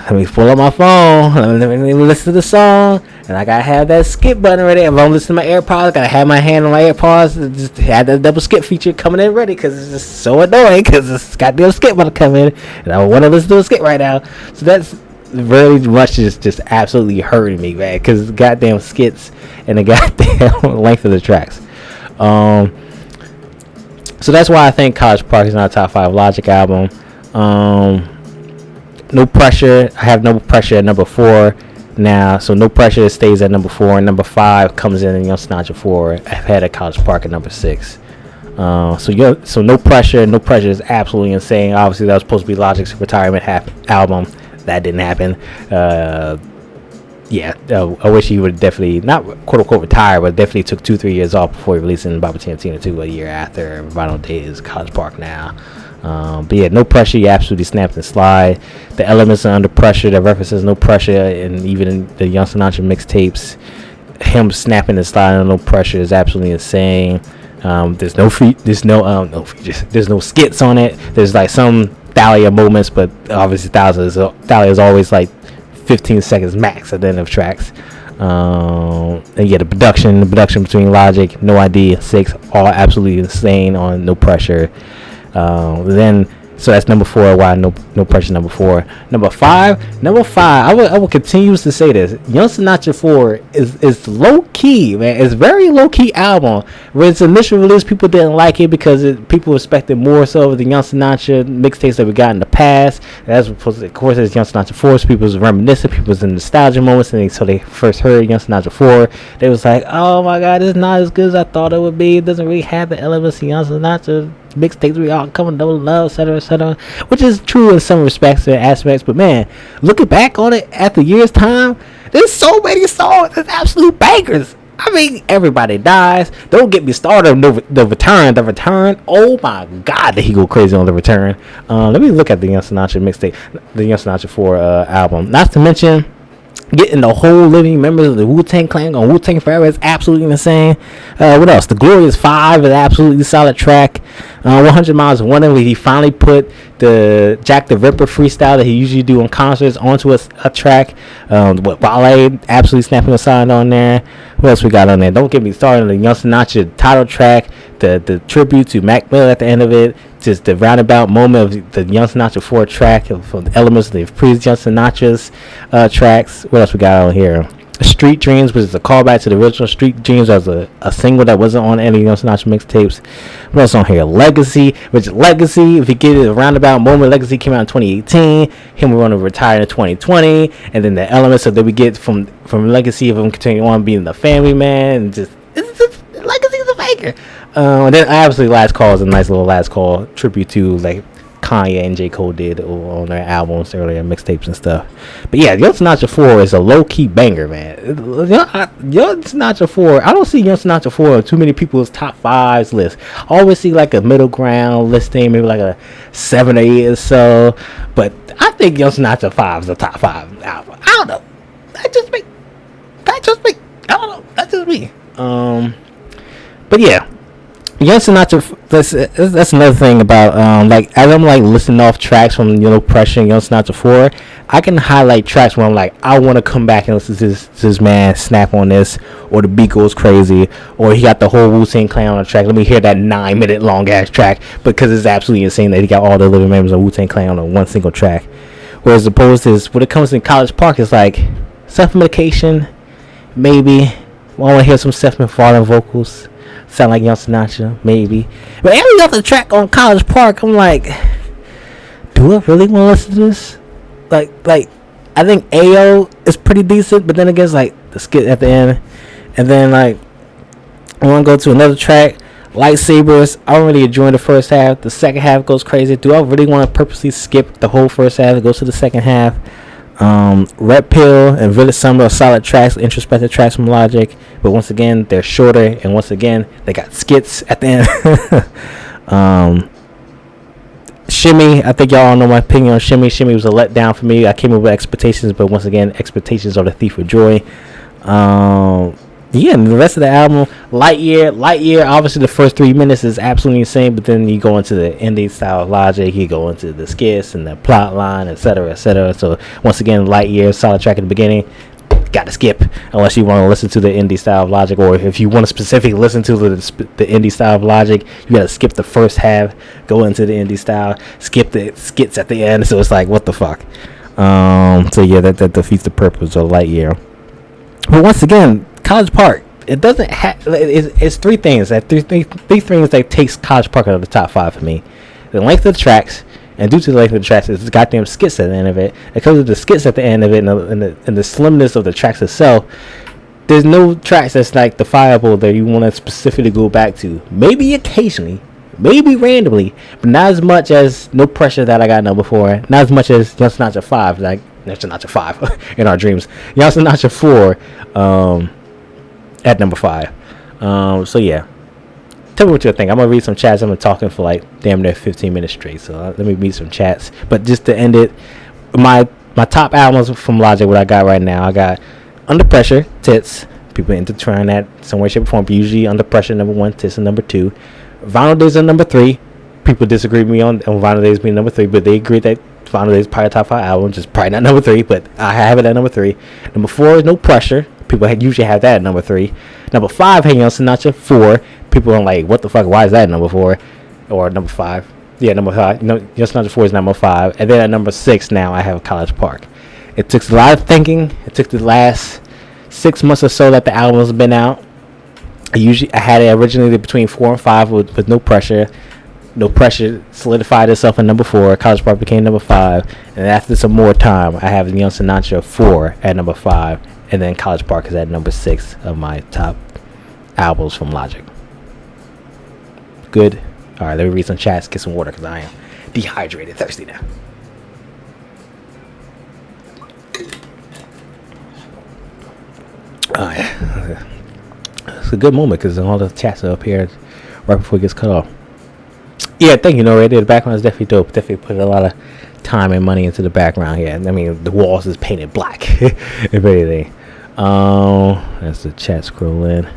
let me pull up my phone, let me listen to the song, and I gotta have that skip button ready. If I'm listening to my AirPods, I gotta have my hand on my AirPods, just have that double skip feature coming in ready, because it's just so annoying, because it's goddamn skip button coming in, and I want to listen to a skip right now. So that's very much is just absolutely hurting me, man, because goddamn skits and the goddamn length of the tracks. So that's why I think College Park is not a top 5 Logic album. No Pressure, I have No Pressure at number 4 now, so No Pressure stays at number 4, and number 5 comes in, and Young Sinatra 4. I've had a College Park at number 6. So no pressure. No pressure is absolutely insane. Obviously, that was supposed to be Logic's retirement album. That didn't happen. I wish he would definitely not quote unquote retire, but definitely took 2-3 years off before releasing Bobby Tarantino 2 a year after. Final Days, College Park now. But yeah, no pressure. You absolutely snapped and slide. The elements are under pressure. The references no pressure, and even in the Young Sinatra mixtapes, him snapping and sliding on no pressure is absolutely insane. There's no features. There's no skits on it. There's like some Thalia moments, but obviously Thalia is always like 15 seconds max at the end of tracks. And yeah, the production between Logic, No ID, 6, all absolutely insane on No Pressure. Then so that's number 4. Why no pressure? Number 4. Number 5. I will continue to say this. Young Sinatra 4 is low key, man. It's very low key album. When its initial release, people didn't like it because people expected more so of the Young Sinatra mixtapes that we got in the past. That's of course it's Young Sinatra 4. So people was reminiscing, people was in nostalgia moments, and so they first heard Young Sinatra 4. They was like, oh my god, it's not as good as I thought it would be. It doesn't really have the elements of Young Sinatra mixtapes we all come to love, etc., which is true in some respects and aspects. But man, looking back on it after years' time, there's so many songs that's absolute bangers. I mean, Everybody Dies. Don't get me started on the return. Oh my god, did he go crazy on The Return? Let me look at the Young Sinatra mixtape, the Young Sinatra 4 album. Not to mention getting the whole living members of the Wu-Tang Clan on Wu-Tang Forever is absolutely insane. What else? The Glorious 5 is an absolutely solid track. 100 Miles of Wonder, where he finally put the Jack the Ripper freestyle that he usually do on concerts onto a track. Wale absolutely snapping a sign on there. What else we got on there? Don't get me started on the Young Sinatra title track, the tribute to Mac Miller at the end of it, just the roundabout moment of the Young Sinatra 4 track, from the elements of the previous Young Sinatra's tracks. What else we got on here? Street Dreams, which is a callback to the original Street Dreams, as a single that wasn't on any Young Sinatra mixtapes. What else on here? Legacy, which Legacy, if you get it, a roundabout moment, Legacy came out in 2018. Him going to retire in 2020, and then the elements that we get from Legacy of him continuing on being the family man, and just Legacy's a banger. And then obviously Last Call is a nice little Last Call tribute to like Kanye and J. Cole did on their albums earlier, mixtapes and stuff. But yeah, Young Sinatra 4 is a low-key banger, man. Young Sinatra 4, I don't see Young Sinatra 4 on too many people's top 5s list. I always see like a middle ground listing, maybe like a 7 or 8 or so. But I think Young Sinatra 5 is a top 5 album. I don't know. That's just me. I don't know. That's just me. But yeah, Young Sinatra, that's another thing about like, as I'm like listening off tracks from Pressure and Young Sinatra 4, I can highlight tracks where I'm like, I want to come back and listen to this man snap on this, or the beat goes crazy, or he got the whole Wu-Tang Clan on the track. Let me hear that 9-minute long ass track, because it's absolutely insane that he got all the living members of Wu-Tang Clan on one single track. Whereas opposed to when it comes to College Park, it's like self-medication, maybe. I want to hear some Seth MacFarlane vocals. Sound like Young Sinatra, maybe. But every other track on College Park, I'm like, do I really want to listen to this? Like, I think AO is pretty decent, but then again, it's like the skit at the end. And then, like, I want to go to another track, Lightsabers. I don't really enjoy the first half. The second half goes crazy. Do I really want to purposely skip the whole first half and go to the second half? Red Pill and Village Summer are solid tracks, introspective tracks from Logic, but once again they're shorter, and once again they got skits at the end. Shimmy, I think y'all all know my opinion on Shimmy. Shimmy was a letdown for me. I came in with expectations, but once again, expectations are the thief of joy. Yeah, and the rest of the album, Lightyear, obviously the first 3 minutes is absolutely insane, but then you go into the indie style of Logic, you go into the skits and the plot line, etc. So once again, Lightyear, solid track at the beginning, gotta skip, unless you want to listen to the indie style of Logic, or if you want to specifically listen to the indie style of Logic, you gotta skip the first half, go into the indie style, skip the skits at the end, so it's like, what the fuck. So yeah, that defeats the purpose of Lightyear. But once again, College Park, it doesn't have, it's three things that takes College Park out of the top 5 for me. The length of the tracks, and due to the length of the tracks, it's goddamn skits at the end of it. Because of the skits at the end of it, and the slimness of the tracks itself, there's no tracks that's like defiable that you want to specifically go back to. Maybe occasionally, maybe randomly, but not as much as No Pressure that I got number 4. Not as much as Young Sinatra 5, like Young Sinatra 5 in our dreams. Young Sinatra 4 at number 5. So yeah, tell me what you think. I'm gonna read some chats. I've been talking for like damn near 15 minutes straight, so let me read some chats. But just to end it, my top albums from Logic, what I got right now, I got Under Pressure, Tits. People intertwine that some way, shape, or form. But usually Under Pressure number 1, Tits and number 2. Vinyl Days are number 3. People disagree with me on Vinyl Days being number 3, but they agree that Vinyl Days is probably a top 5 album, just probably not number 3, but I have it at number 3. Number 4 is No Pressure. People usually have that at number 3. Number 5, Hang On Sinatra 4. People are like, what the fuck? Why is that number 4 or number 5? Yeah, number 5. No, Just Sinatra 4 is number 5, and then at number 6 now I have College Park. It took a lot of thinking. It took the last 6 months or so that the album has been out. I had it originally between 4 and 5 with No Pressure. No Pressure solidified itself in number 4. College Park became number 5, and after some more time, I have Young Sinatra 4 at number 5, and then College Park is at number 6 of my top albums from Logic. Good. All right, let me read some chats, get some water because I am dehydrated, thirsty now. Oh yeah. It's a good moment because all the chats are up here right before it gets cut off. Yeah, thank you, Nori. The background is definitely dope. Definitely put a lot of time and money into the background here. I mean, the walls is painted black, if anything. That's the chat scrolling.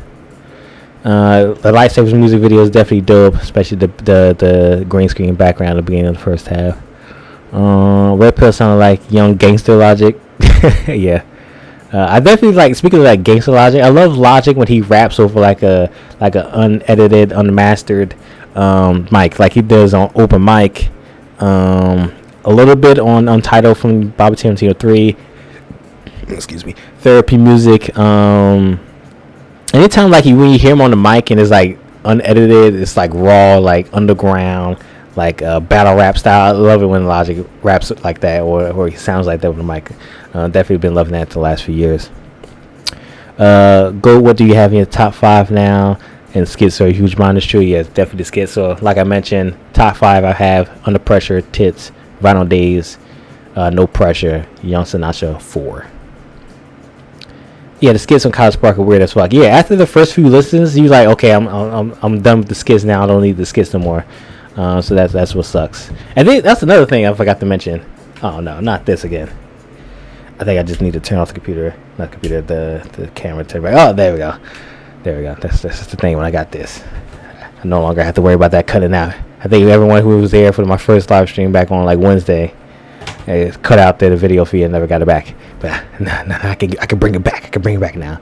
The Lightsabers music video is definitely dope, especially the green screen background at the beginning of the first half. Red Pill sounded like young gangster Logic. Yeah. I definitely like, speaking of like gangster Logic, I love Logic when he raps over like a unedited, unmastered mic, like he does on open mic. A little bit on Untitled from Bobby Tarantino 3. Excuse me. Therapy Music. Anytime like when you hear him on the mic and it's like unedited, it's like raw, like underground, like battle rap style. I love it when Logic raps like that, or he sounds like that with the mic. Definitely been loving that the last few years. What do you have in your top 5 now? And skits are a huge minus true. Yes, definitely the skits. So like I mentioned, top 5 I have Under Pressure, Tits, Vinyl Days, No Pressure, Young Sinatra 4. Yeah, the skits on College Park are weird as fuck. Yeah, after the first few listens, you're like, okay, I'm done with the skits now. I don't need the skits no more. So that's what sucks. And then that's another thing I forgot to mention. Oh no, not this again. I think I just need to turn off the computer. Not computer, the camera. Turn back. Oh, there we go. There we go. That's the thing when I got this. I no longer have to worry about that cutting out. I think everyone who was there for my first live stream back on like Wednesday, cut out the video feed and never got it back. But nah, I can bring it back. I can bring it back now.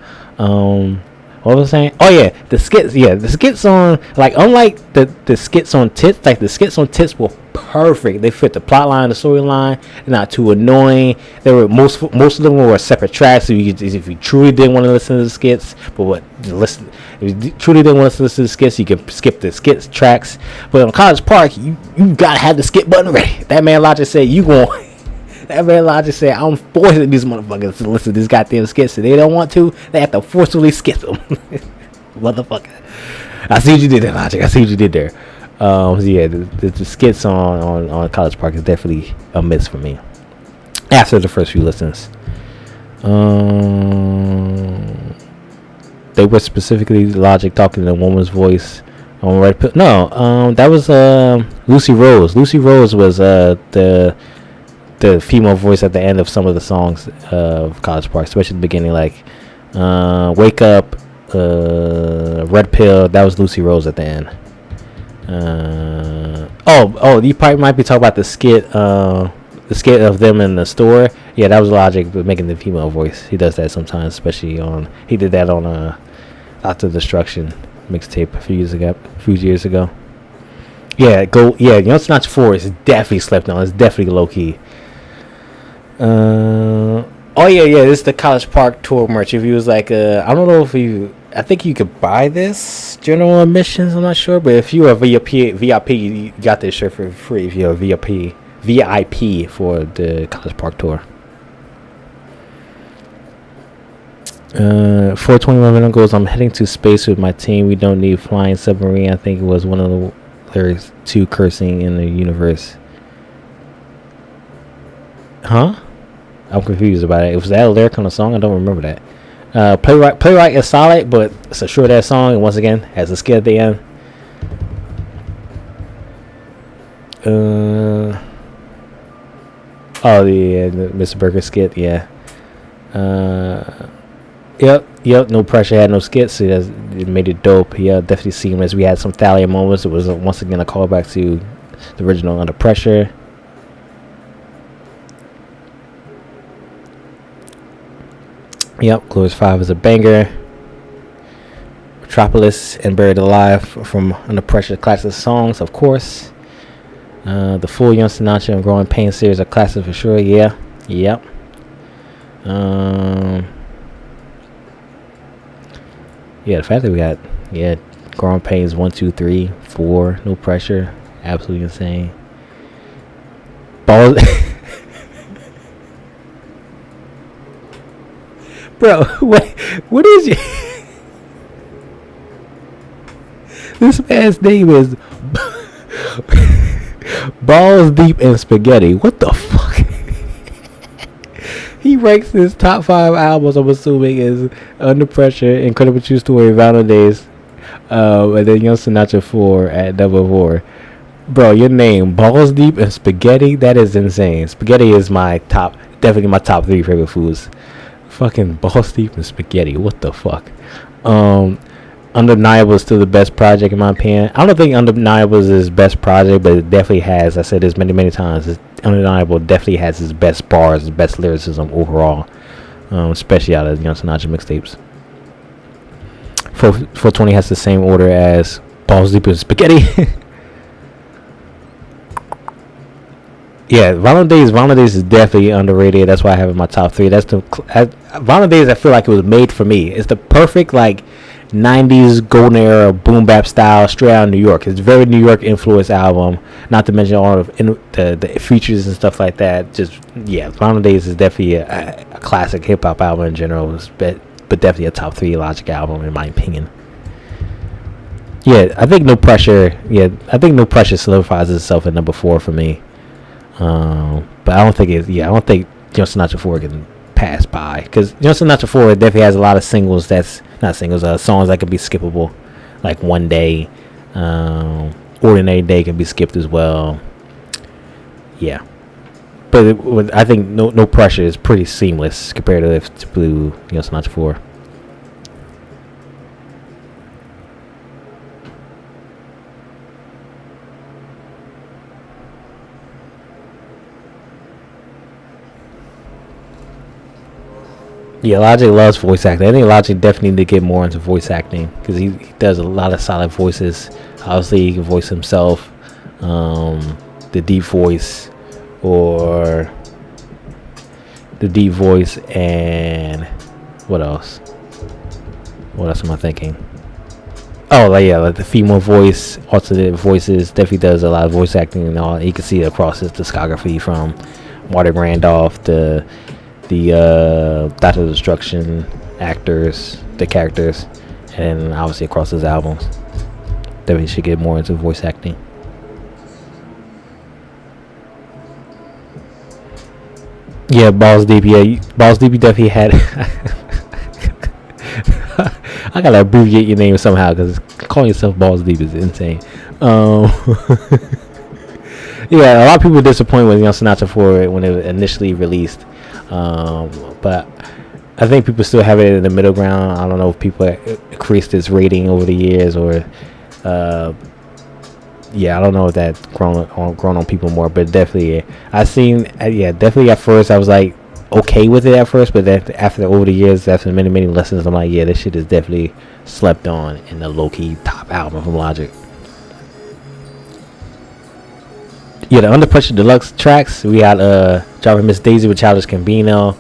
What was I saying? Oh yeah, the skits. Yeah, the skits on, like, unlike the skits on Tits, like the skits on Tits were perfect. They fit the plot line, the storyline. They're not too annoying. They were most of them were separate tracks. So if you truly didn't want to listen to the skits, if you truly didn't want to listen to the skits, you can skip the skits tracks. But on College Park, you gotta have the skip button ready. That man Logic said That man Logic said, I'm forcing these motherfuckers to listen to these goddamn skits. If they don't want to, they have to forcefully skip them. Motherfucker. I see what you did there, Logic. I see what you did there. So yeah, the skits on College Park is definitely a miss for me. After the first few listens. They were specifically Logic talking in a woman's voice on Red Pill. No, that was Lucy Rose. Lucy Rose was the female voice at the end of some of the songs of College Park, especially at the beginning, like Wake Up, Red Pill. That was Lucy Rose at the end. You probably might be talking about the skit of them in the store. Yeah, that was Logic making the female voice. He does that sometimes, especially he did that on After Destruction mixtape a few years ago. Yeah, Young Sinatra 4 is definitely slept on. It's definitely low key. This is the College Park tour merch. If you was like, I don't know I think you could buy this general admissions. I'm not sure, but if you are VIP, you got this shirt for free. If you're a VIP for the College Park tour. 421 minute goes. I'm heading to space with my team. We don't need flying submarine. I think it was one of the lyrics to cursing in the universe. Huh? I'm confused about it. Was that a lyric on the song? I don't remember that. Playwright is solid, but it's a short ass song, and once again has a skit at the end. The Mr. Burger skit, yeah. Yep. No Pressure had no skits, so it made it dope. Yeah, definitely seamless. We had some Thalia moments. It was once again a callback to the original Under Pressure. Yep, Glorious 5 is a banger. Metropolis and Buried Alive from Under Pressure classic songs, of course. The full Young Sinatra and Growing Pains series are classic for sure. Yeah. Yep. The fact that we got Growing Pains 1, 2, 3, 4, No Pressure, absolutely insane. Balls. Bro, what is your this man's name is Balls Deep in Spaghetti. What the fuck? He ranks his top 5 albums, I'm assuming, is Under Pressure, Incredible True Story, Valentine's Days, and then Young Sinatra 4 at number 4. Bro, your name, Balls Deep in Spaghetti, that is insane. Spaghetti is definitely my top 3 favorite foods. Fucking Balls Deep in Spaghetti, what the fuck? Undeniable is still the best project in my opinion. I don't think Undeniable is his best project, but it definitely has. I said this many times. Undeniable definitely has his best bars, his best lyricism overall, especially out of Young Sinatra mixtapes. 420 has the same order as Balls Deep in Spaghetti. Yeah, Valentine's Days is definitely underrated. That's why I have it in my top 3. That's Valentine's Days. I feel like it was made for me. It's the perfect 90s golden era boom bap style straight out of New York. It's a very New York influenced album. Not to mention all of the features and stuff like that. Valentine's Days is definitely a classic hip hop album in general, but definitely a top 3 Logic album in my opinion. I think No Pressure. I think No Pressure solidifies itself at number 4 for me. But I don't think I don't think Young Sinatra 4 can pass by, because Young Sinatra 4 definitely has a lot of singles songs that can be skippable, like One Day, Ordinary Day can be skipped as well. But I think no Pressure is pretty seamless compared to Young Sinatra 4. Logic loves voice acting. I think Logic definitely need to get more into voice acting, because he does a lot of solid voices. Obviously, he can voice himself, the deep voice, and what else? What else am I thinking? Like the female voice, alternate voices. Definitely does a lot of voice acting and all. You can see it across his discography, from Martin Randolph to the Dr. Destruction actors, the characters, and obviously across his albums. Definitely should get more into voice acting. Balls Deep. Balls Deep, you definitely had. I gotta abbreviate your name somehow, because calling yourself Balls Deep is insane. A lot of people were disappointed with Young Sinatra 4 when it was initially released. But I think people still have it in the middle ground. I don't know if people increased its rating over the years, or I don't know if that's grown on people more. But definitely, definitely at first I was like okay with it at first, but then over the years, after many lessons, I'm like, this shit is definitely slept on in the low-key top album from Logic. The Under Pressure Deluxe tracks, we got Driving Miss Daisy with Childish Gambino,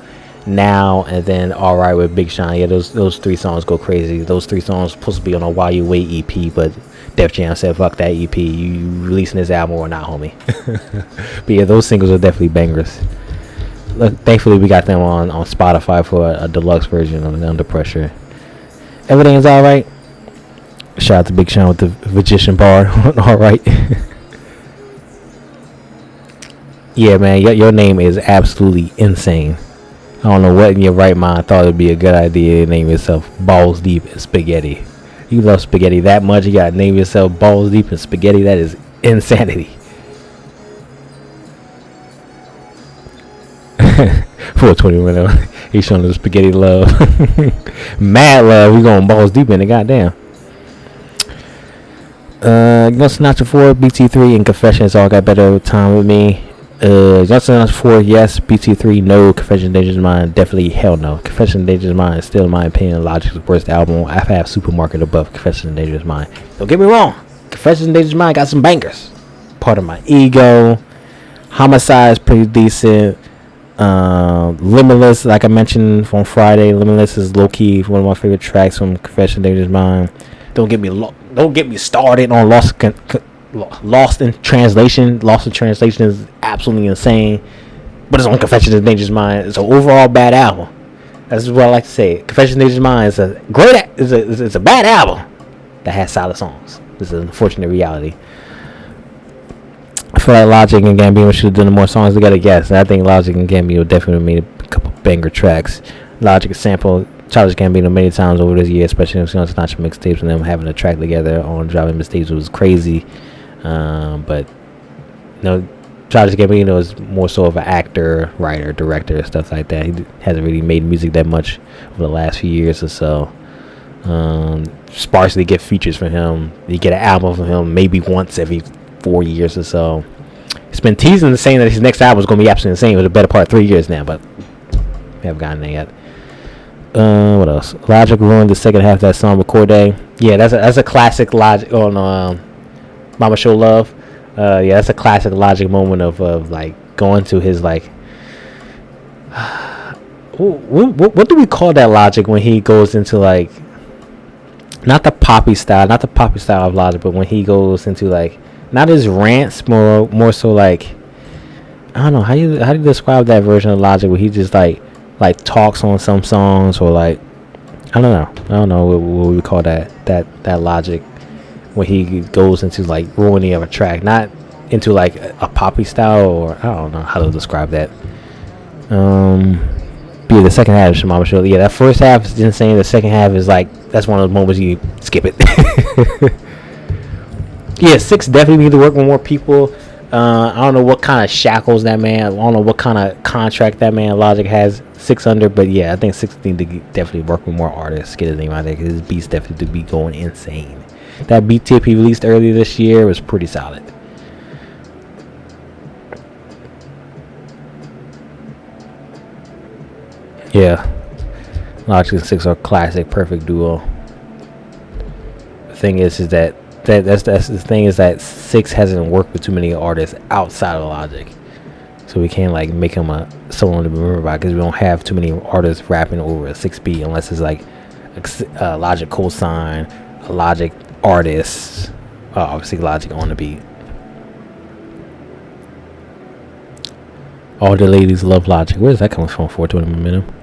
Now, and then Alright with Big Sean. Those 3 songs go crazy. Those 3 songs supposed to be on a While You Wait EP, but Def Jam said fuck that EP, you releasing this album or not, homie. But those singles are definitely bangers. Look, thankfully we got them on Spotify for a deluxe version of Under Pressure. Everything's Alright. Shout out to Big Sean with the magician bar. All right. Yeah, man, your name is absolutely insane. I don't know what in your right mind thought it'd be a good idea to name yourself Balls Deep in Spaghetti. You love spaghetti that much, you gotta name yourself Balls Deep in Spaghetti. That is insanity. 421. He's showing the spaghetti love. Mad love. We going balls deep in it. Goddamn. Young Sinatra 4, BT3, and Confessions all got better over time with me. Young Sinatra 4, yes. BT3, no. Confessions of Dangerous Mind, definitely hell no. Confessions of Dangerous Mind is still, in my opinion, Logic's worst album. I have Supermarket above Confessions of Dangerous Mind. Don't get me wrong. Confessions of Dangerous Mind got some bangers. Part of My Ego. Homicide is pretty decent. Limitless, like I mentioned on Friday, Limitless is low key one of my favorite tracks from Confession of Dangerous Mind. Don't get me started on Lost in Translation. Lost in Translation is absolutely insane, but it's on Confession of Dangerous Mind. It's an overall bad album. That's what I like to say. Confession of Dangerous Mind is a great, it's a bad album that has solid songs. This is an unfortunate reality. I feel like Logic and Gambino should have done more songs together. Yes, and I think Logic and Gambino definitely made a couple banger tracks. Logic sampled Childish Gambino many times over this year, especially in Sinatra mixtapes, and them having a track together on Driving Mistakes was crazy. But Childish Gambino is more so of an actor, writer, director, stuff like that. He hasn't really made music that much over the last few years or so. Sparsely get features from him. You get an album from him maybe once every 4 years or so. He's been teasing and saying that his next album is going to be absolutely insane with a better part of 3 years now, but we haven't gotten there yet. What else? Logic ruined the second half of that song with Corday. Yeah, that's a classic Logic on Mama Show Love. Yeah, that's a classic Logic moment of like going to his like what do we call that Logic when he goes into like not the poppy style of Logic, but when he goes into like not his rants, more so like I don't know how do you describe that version of Logic where he just like talks on some songs, or like I don't know what we call that Logic when he goes into like ruining of a track, not into like a poppy style, or I don't know how to describe that. But yeah, the second half is Mama Show. Yeah, that first half is insane. The second half is like that's one of those moments you skip it. Yeah, 6 definitely need to work with more people. I don't know what kind of shackles that man, I don't know what kind of contract that man Logic has 6 under, but yeah, I think 6 need to definitely work with more artists, get his name out there, because his beats definitely to be going insane. That beat tip he released earlier this year was pretty solid. Yeah, Logic and 6 are classic, perfect duo. The thing is that that's the thing is that 6 hasn't worked with too many artists outside of Logic, so we can't like make him someone to remember by, because we don't have too many artists rapping over a 6 beat unless it's like a Logic cosign, a Logic artist, obviously Logic on the beat. All the ladies love Logic. Where's that coming from? 420 Momentum.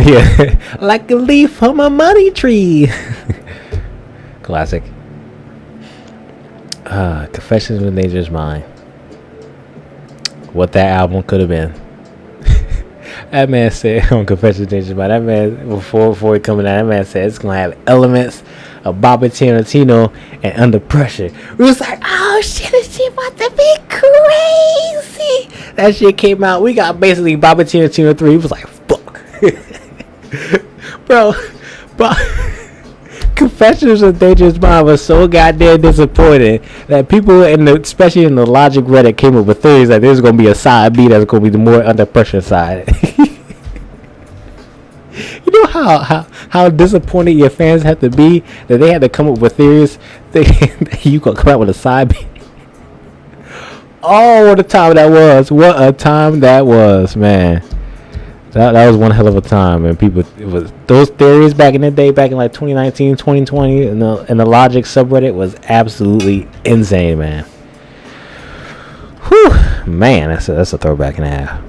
Yeah, like a leaf from a money tree. Classic. Confessions of a Dangerous Mind. What that album could have been. That man said on Confessions of a Dangerous Mind, that man before he coming out, that man said it's gonna have elements of Bobby Tarantino and Under Pressure. We was like, oh shit, this shit about to be crazy. That shit came out. We got basically Bobby Tarantino 3. He was like, fuck. Bro, Confessions of Dangerous Mind was so goddamn disappointing that people especially in the Logic Reddit came up with theories that there's gonna be a side B that's gonna be the more Under Pressure side. You know how disappointed your fans have to be that they had to come up with theories that you gonna come out with a side B. Oh, what a time that was! What a time that was, man. That was one hell of a time, and people, it was those theories back in the day, back in like 2019, 2020, and the Logic subreddit was absolutely insane, man. Whew, man, that's a throwback and a half.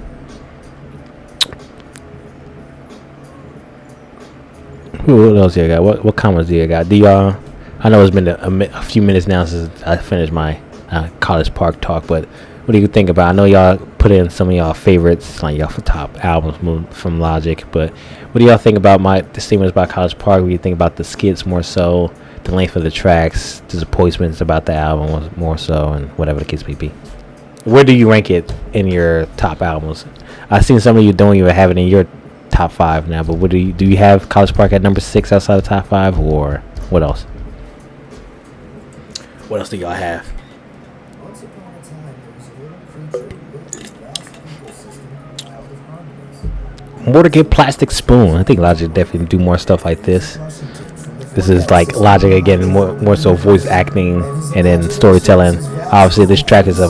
What else you got? What comments do you got? Do y'all? I know it's been a few minutes now since I finished my College Park talk, but what do you think about? I know y'all put in some of y'all favorites, like y'all top albums from Logic, but what do y'all think about the statements about College Park? What do you think about the skits more so, the length of the tracks, disappointments about the album more so, and whatever the case may be? Where do you rank it in your top albums? I've seen some of you don't even have it in your top 5 now, but what do you have College Park at number 6 outside of top 5, or what else? What else do y'all have? More to get Plastic Spoon. I think Logic definitely do more stuff like this. This is like Logic again, more so voice acting and then storytelling. Obviously, this track is a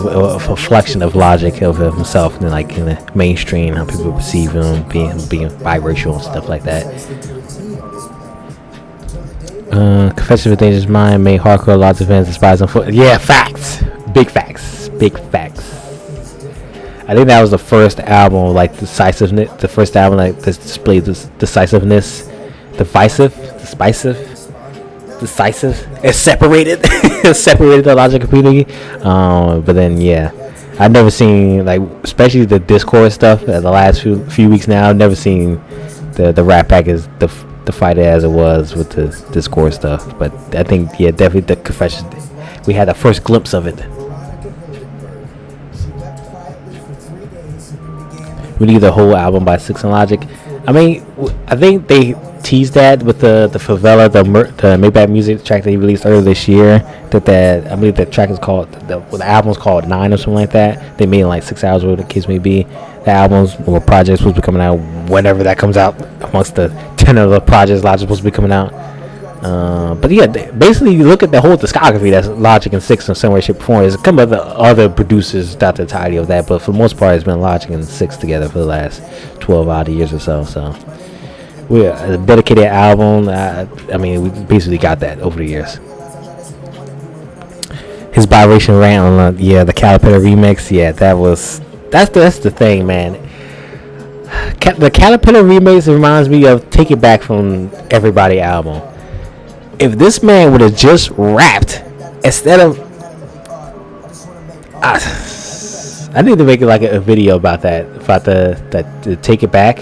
reflection of Logic of himself, and like in the mainstream, how people perceive him being biracial and stuff like that. Confession of a Dangerous Mind made hardcore lots of fans despise him for. Yeah, facts. Big facts. Big facts. I think that was the first album, like decisiveness. The first album like that displayed this decisiveness, decisive. It separated, separated the Logic community. But then yeah, I've never seen like, especially the Discord stuff. The last few weeks now, I've never seen the rap pack as the fight as it was with the Discord stuff. But I think yeah, definitely the Confession. We had a first glimpse of it. We need the whole album by 6 and Logic. I mean, I think they teased that with the Favela, the Maybach Music track that he released earlier this year. I believe the track is called, the album's called 9 or something like that. They made like 6 hours, whatever the case may be. The albums or projects supposed to be coming out whenever that comes out. Amongst the 10 of the projects Logic supposed to be coming out. But yeah, basically you look at the whole discography that's Logic and 6 in some way, shape, or form. There's a couple of the other producers throughout the entirety of that, but for the most part it's been Logic and 6 together for the last 12 odd years or so. So we're a dedicated album. I mean, we basically got that over the years. His biracial rant on the Caterpillar remix, yeah, that's the thing, man. The Caterpillar remix reminds me of Take It Back from Everybody album. If this man would have just rapped instead of, I need to make it like a video about that, about the Take It Back,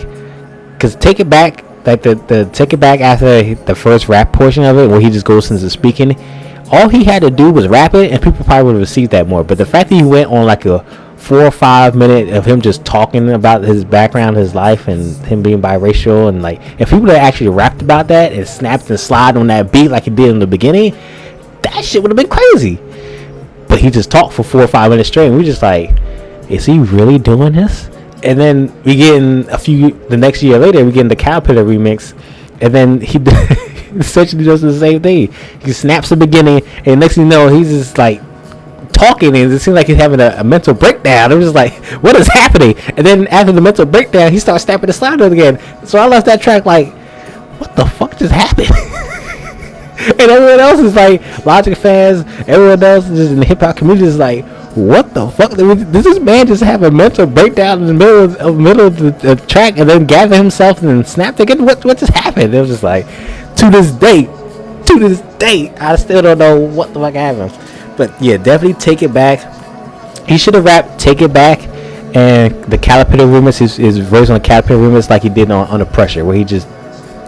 because Take It Back, like the Take It Back after the first rap portion of it, where he just goes into speaking, all he had to do was rap it, and people probably would have received that more. But the fact that he went on like a 4 or 5 minute of him just talking about his background, his life, and him being biracial, and like if people had actually rapped about that and snapped and slid on that beat like he did in the beginning, that shit would have been crazy. But he just talked for 4 or 5 minutes straight, and we just like, is he really doing this? And then we getting the next year later, we getting the Caterpillar remix, and then he essentially does the same thing. He snaps the beginning, and next thing you know, he's just like talking, and it seems like he's having a mental breakdown. I'm just like, what is happening? And then after the mental breakdown, he starts snapping the slide again. So I left that track like, what the fuck just happened? And everyone else is like, Logic fans, everyone else just in the hip hop community is like, what the fuck? Does this man just have a mental breakdown in the middle of the track and then gather himself and then snap again? What just happened? It was just like, to this day, I still don't know what the fuck happened. But yeah, definitely Take It Back. He should have rapped Take It Back and the Caterpillar remix, his version on the Caterpillar remix, like he did on Under Pressure, where he just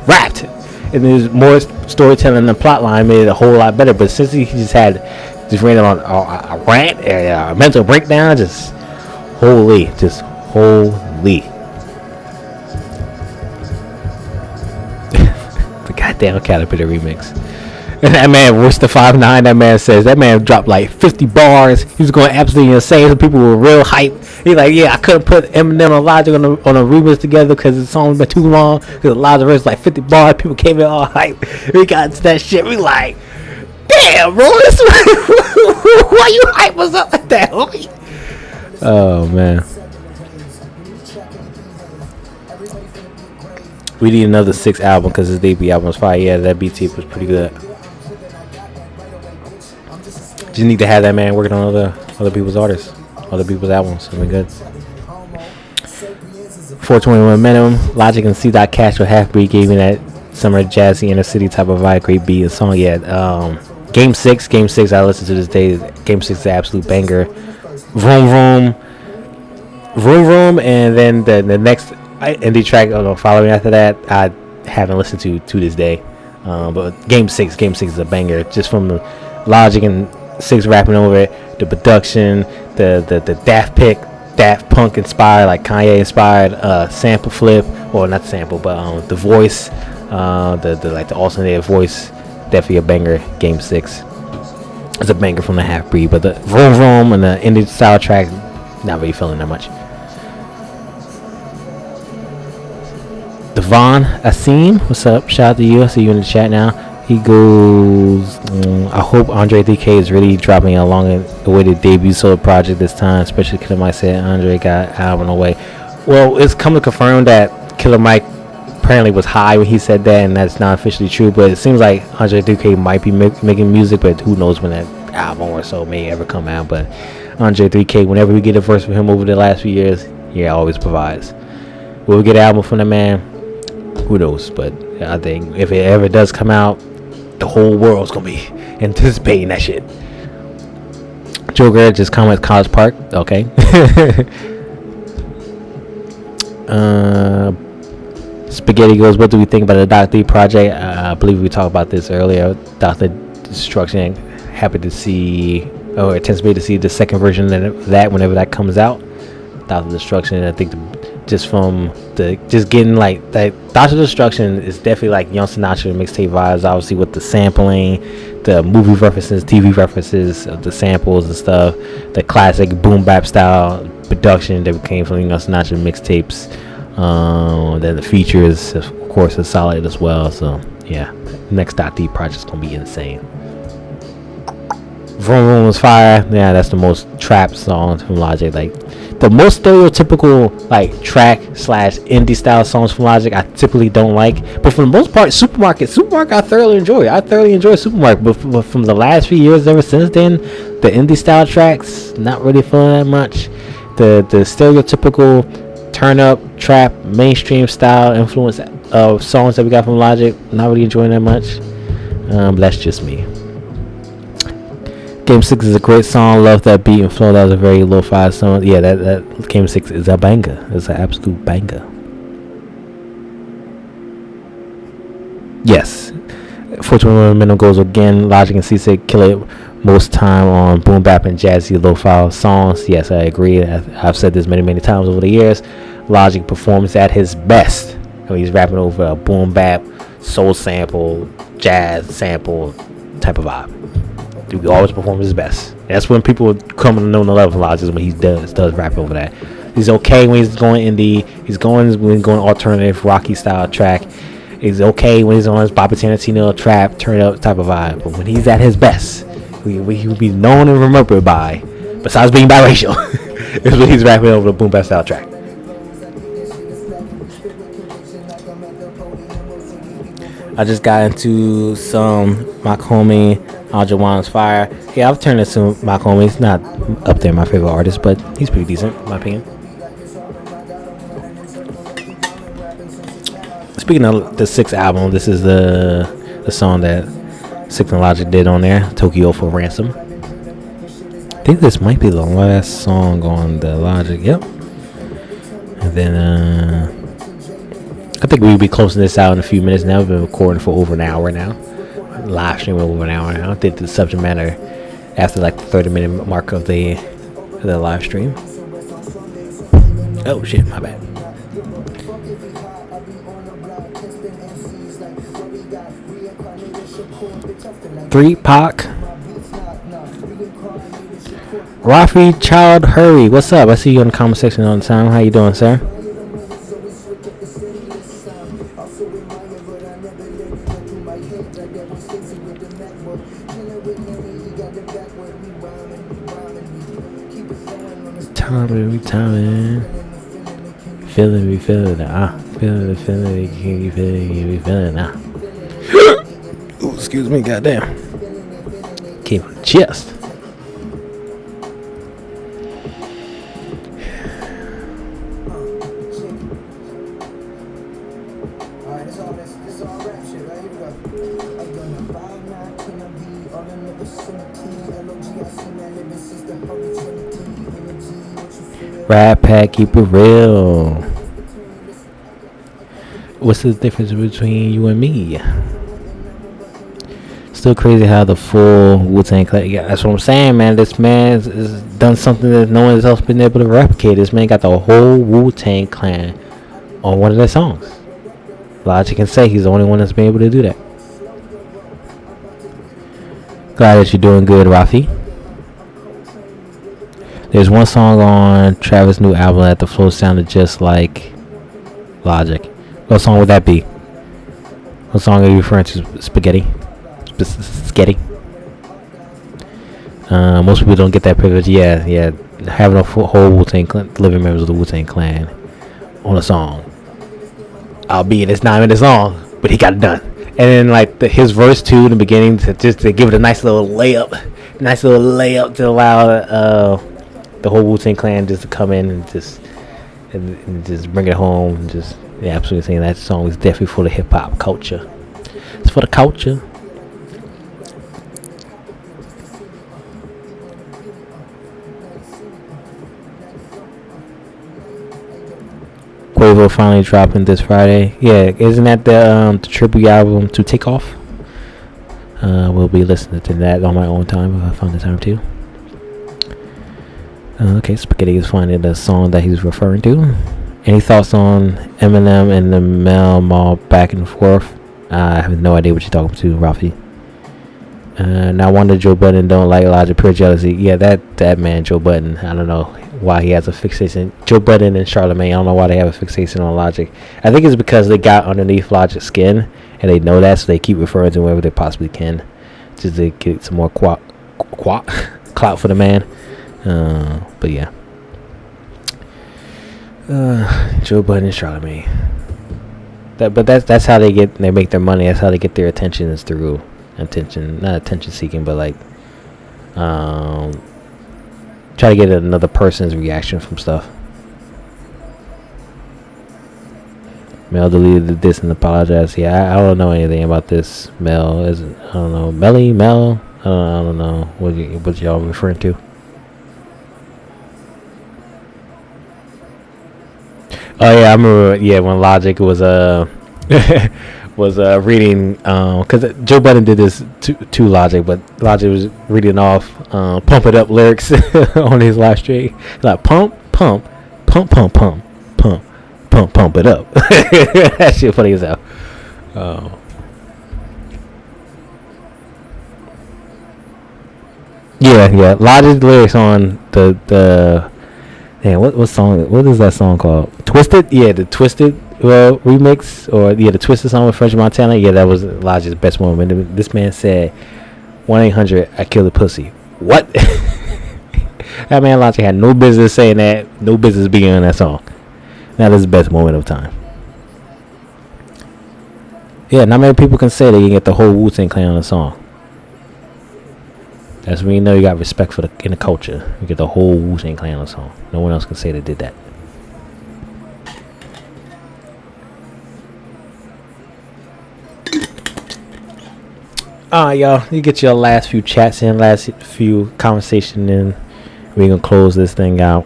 rapped. And there's more storytelling, the plot line made it a whole lot better. But since he just ran on a rant, a mental breakdown, just holy. The goddamn Caterpillar remix. And that man, Wish the 5'9", that man says, that man dropped like 50 bars. He was going absolutely insane. So people were real hype. He's like, yeah, I couldn't put Eminem and Logic on a remix together because the song's been too long. Because Logic was like 50 bars. People came in all hype. We got into that shit. We like, damn, bro, why you hype us up like that? Oh, man. We need another 6 album because his debut album was fire. Yeah, that BT was pretty good. Just need to have that man working on other people's artists, other people's albums. It'll be good. 421 minimum. Logic and C. Cash with Half Beat gave me that summer jazzy inner city type of vibe, great beat and song. Yeah, Game 6, I listen to this day. Game 6 is an absolute banger. Vroom Vroom, Vroom Vroom, and then the next indie track following after that, I haven't listened to this day. But Game 6 is a banger, just from the Logic and 6 rapping over it, the production, the Daft Punk inspired, like Kanye inspired sample flip, or not sample, but the voice, the alternative voice, definitely a banger. Game 6 is a banger from the Half Breed, but the Vroom Vroom and the indie style track, not really feeling that much. Devon Asim, what's up? Shout out to you. I see you in the chat now. He goes, I hope Andre 3K is really dropping along the way to debut solo project this time, especially Killer Mike said Andre got album away. Well, it's come to confirm that Killer Mike apparently was high when he said that, and that's not officially true, but it seems like Andre 3K might be making music, but who knows when that album or so may ever come out. But Andre 3K, whenever we get a verse from him over the last few years, yeah, always provides. Will we get an album from the man? Who knows? But I think if it ever does come out, the whole world's gonna be anticipating that shit. Joker just comments College Park. Okay. Spaghetti goes, what do we think about the Dr. D project? I believe we talked about this earlier. Dr. Destruction, happy to see, or anticipate to see the second version of that whenever that comes out. Dr. Destruction, I think just getting like that. Dr. Destruction is definitely like Young Sinatra mixtape vibes, obviously, with the sampling, the movie references, TV references, the samples and stuff, the classic boom bap style production that came from Young Sinatra mixtapes. Then the features, of course, are solid as well. So yeah, next .D project's gonna be insane. Vroom Vroom was fire. Yeah, that's the most trap songs from Logic. Like the most stereotypical like track / indie style songs from Logic, I typically don't like. But for the most part, Supermarket, I thoroughly enjoy. Supermarket. But from the last few years, ever since then, the indie style tracks, not really feeling that much. The stereotypical turn up trap mainstream style influence of songs that we got from Logic, not really enjoying that much. But that's just me. Game 6 is a great song. Love that beat and flow. That was a very lo-fi song. Yeah, that Game 6 is a banger. It's an absolute banger. Yes. 421 minimum goes again. Logic and C6 kill it most time on boom bap and jazzy lo-fi songs. Yes, I agree. I've said this many times over the years. Logic performs at his best when he's rapping over a boom bap, soul sample, jazz sample type of vibe. He always performs his best. That's when people come to know the level of Logic, is when he does rap over that. He's okay when he's going indie. When he's going alternative rocky style track. He's okay when he's on his Bobby Tarantino trap turn up type of vibe. But when he's at his best, he will be known and remembered by, besides being biracial, is when he's rapping over the boom bap style track. I just got into some Mock Homie, Aljawan's Fire. Yeah, I've turned into Mock Homie. He's not up there my favorite artist, but he's pretty decent in my opinion. Speaking of the 6th album, this is the song that 6 and Logic did on there, Tokyo for Ransom. I think this might be the last song on the Logic. Yep. And then I think we'll be closing this out in a few minutes now. We've been recording for over an hour now. Live streaming over an hour now. I did the subject matter after like the 30-minute mark of the live stream. Oh shit, my bad. 3 Pac. Rafi Child Hurry, what's up? I see you in the comment section all the time. How you doing, sir? Timing. Feeling it. Feeling it. Ooh, excuse me, goddamn. Came on the chest. Rat Pack, keep it real. What's the difference between you and me? Still crazy how the full Wu-Tang Clan. Yeah, that's what I'm saying, man. This man has done something that no one else been able to replicate. This man got the whole Wu-Tang Clan on one of their songs. Logic can say he's the only one that's been able to do that. Glad that you're doing good, Rafi. There's one song on Travis' new album that the flow sounded just like Logic. What song would that be? What song are you referring to? Spaghetti? Spaghetti? Most people don't get that privilege. Yeah. Having a whole Wu-Tang Clan, living members of the Wu-Tang Clan on a song. Albeit it's not even a song, but he got it done. And then like his verse too in the beginning to give it a nice little layup to allow the whole Wu-Tang Clan just to come in and just bring it home and just absolutely saying that song is definitely for the hip hop culture. It's for the culture. Quavo finally dropping this Friday. Yeah, isn't that the tribute album to Takeoff? We'll be listening to that on my own time if I find the time to. Okay, Spaghetti is finding the song that he's referring to. Any thoughts on Eminem and the Mel Mall back and forth? I have no idea what you're talking to, Rafi. Now I wonder Joe Budden don't like Logic, pure jealousy. Yeah, that man Joe Budden, I don't know why he has a fixation. Joe Budden and Charlamagne, I don't know why they have a fixation on Logic. I think it's because they got underneath Logic's skin and they know that, so they keep referring to him wherever they possibly can, just to get some more clout for the man. But yeah, Joe Budden and Charlamagne. That's how they make their money. That's how they get their attention, is through not attention seeking, but like try to get another person's reaction from stuff. Mel deleted the diss and apologized. Yeah, I don't know anything about this. Mel is, I don't know, Mel. I don't know what y'all referring to. Oh yeah, I remember. Yeah, when Logic was reading, because Joe Budden did this to Logic, but Logic was reading off "Pump It Up" lyrics on his live stream, like pump it up. That shit funny as hell. Yeah. Logic's lyrics on the what song? What is that song called? Twisted? Yeah, the Twisted remix, or the Twisted song with French Montana. Yeah, that was Logic's best moment. This man said, 1-800 I killed a pussy. What? That man Logic had no business saying that. No business being on that song. That is the best moment of time. Yeah, not many people can say they can get the whole Wu-Tang Clan on a song. That's when you know you got respect for in the culture. You get the whole Wu-Tang Clan on a song. No one else can say they did that. Y'all, you get your last few chats in, last few conversation in. We're gonna close this thing out.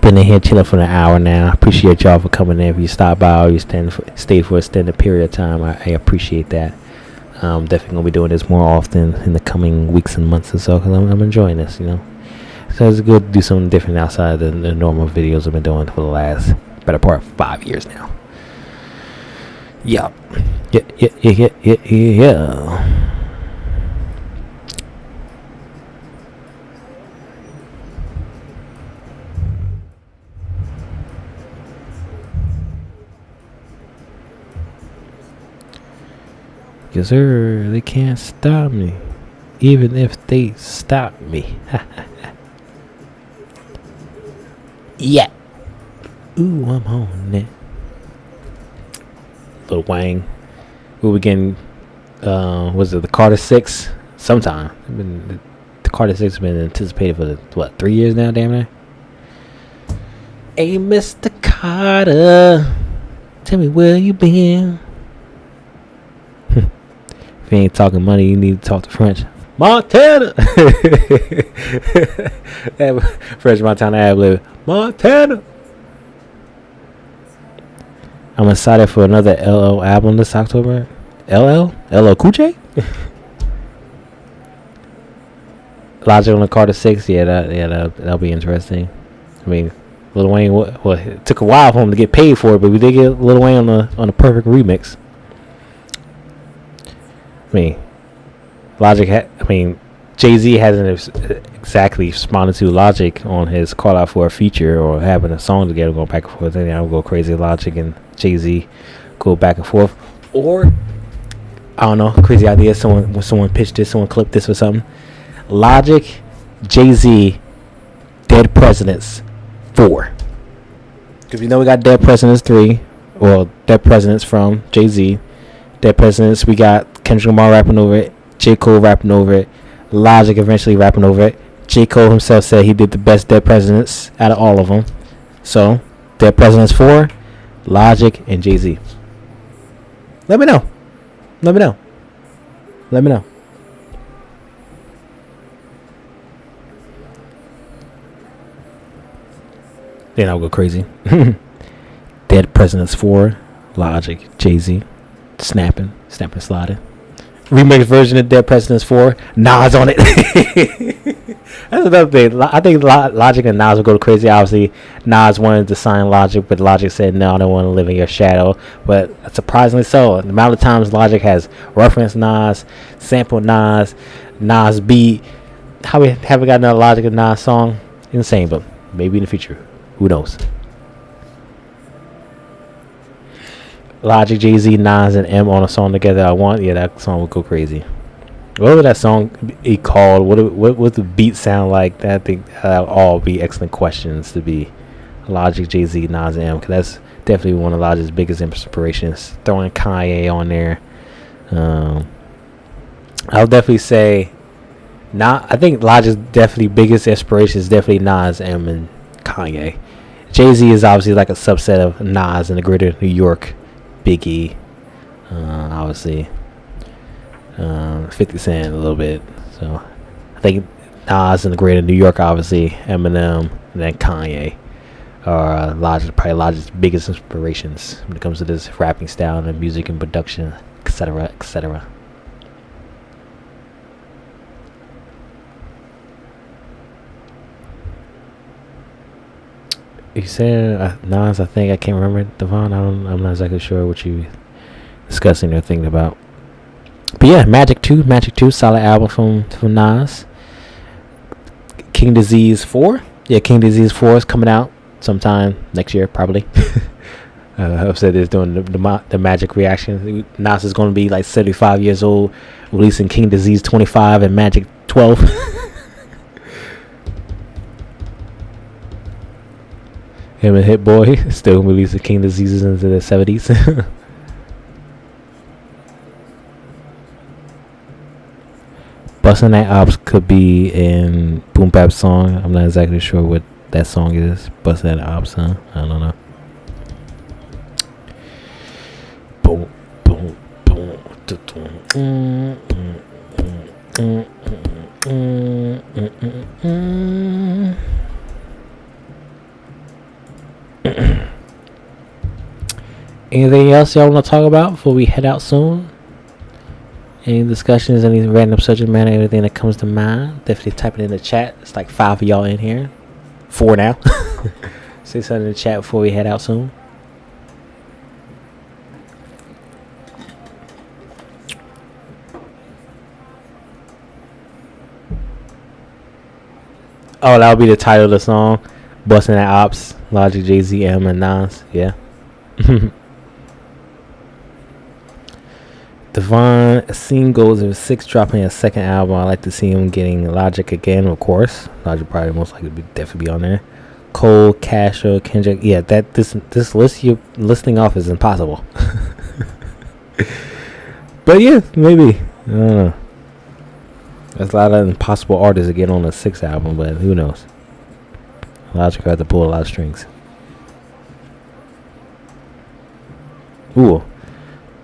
Been in here chilling for an hour now. I appreciate y'all for coming in. If you stop by or you stay for an extended period of time, I appreciate that. I'm definitely gonna be doing this more often in the coming weeks and months or so, because I'm enjoying this, you know. So it's good to do something different outside the normal videos I've been doing for the last better part of 5 years now. Yeah. Yes, sir. They can't stop me, even if they stop me. Yeah. Ooh, I'm on it. Lil Wayne. We'll begin. Was it the Carter 6? Sometime. The Carter 6 has been anticipated for 3 years now, damn it. Hey, Mr. Carter, tell me where you been. If you ain't talking money, you need to talk to French Montana. French Montana ad lib. Montana. I'm excited for another LL album this October. LL Cool J. Logic on the Carter 6. That'll be interesting. I mean, Lil Wayne. Well, it took a while for him to get paid for it, but we did get Lil Wayne on the perfect remix. I mean, Jay-Z hasn't exactly responded to Logic on his call out for a feature or having a song together going back and forth. And I'll go crazy. Logic and Jay-Z go back and forth. Or, I don't know, crazy idea. Someone pitched this, someone clipped this or something. Logic, Jay-Z, Dead Presidents 4. Because we know we got Dead Presidents 3. Well, Dead Presidents from Jay-Z. Dead Presidents, we got Kendrick Lamar rapping over it. J. Cole rapping over it. Logic eventually rapping over it. J. Cole himself said he did the best Dead Presidents out of all of them. So, Dead Presidents 4, Logic, and Jay-Z. Let me know. Then I'll go crazy. Dead Presidents 4, Logic, Jay-Z, snapping, sliding. Remix version of Dead Presidents 4, Nas on it. That's another thing. I think Logic and Nas will go crazy. Obviously, Nas wanted to sign Logic, but Logic said, no, I don't want to live in your shadow. But surprisingly so, the amount of times Logic has referenced Nas, sampled Nas beat. How we haven't got another Logic and Nas song? Insane, but maybe in the future. Who knows? Logic, Jay-Z, Nas, and M on a song together. That song would go crazy. What would that song be called? What would the beat sound like? I think that'll all be excellent questions to be Logic, Jay-Z, Nas, and M, because that's definitely one of Logic's biggest inspirations. Throwing Kanye on there. I'll definitely say, I think Logic's definitely biggest inspiration is definitely Nas, M, and Kanye. Jay-Z is obviously like a subset of Nas in the greater New York. Biggie, obviously, 50 Cent a little bit. So I think Nas in the greater New York, obviously, Eminem, and then Kanye are probably Logic's biggest inspirations when it comes to this rapping style and music and production, etc., etc. You said Nas, I think. I can't remember, Devon. I'm not exactly sure what you discussing or thinking about. But yeah, Magic 2, solid album from Nas. King Disease 4. Yeah, King Disease 4 is coming out sometime next year, probably. I've said this doing the Magic reaction. Nas is going to be like 75 years old, releasing King Disease 25 and Magic 12. Him and Hit Boy still releasing King Diseases into the 70s. Bustin' That Ops could be in Boom Bap song. I'm not exactly sure what that song is. Bustin' That Ops, huh? I don't know. Boom, boom, boom. Anything else y'all want to talk about before we head out soon? Any discussions, any random subject matter, anything that comes to mind? Definitely type it in the chat. It's like 5 of y'all in here. 4 now. Say something in the chat before we head out soon. Oh, that'll be the title of the song. Bustin' That Ops, Logic, Jay-Z, M, and Nas. Yeah. Devon Scene goes with 6 dropping a second album. I like to see him getting Logic again, of course. Logic probably most likely definitely be on there. Cole, Casho, Kendrick. Yeah, this list you're listing off is impossible. But yeah, maybe. I don't know. There's a lot of impossible artists to get on a 6th album, but who knows? Logic had to pull a lot of strings. Ooh.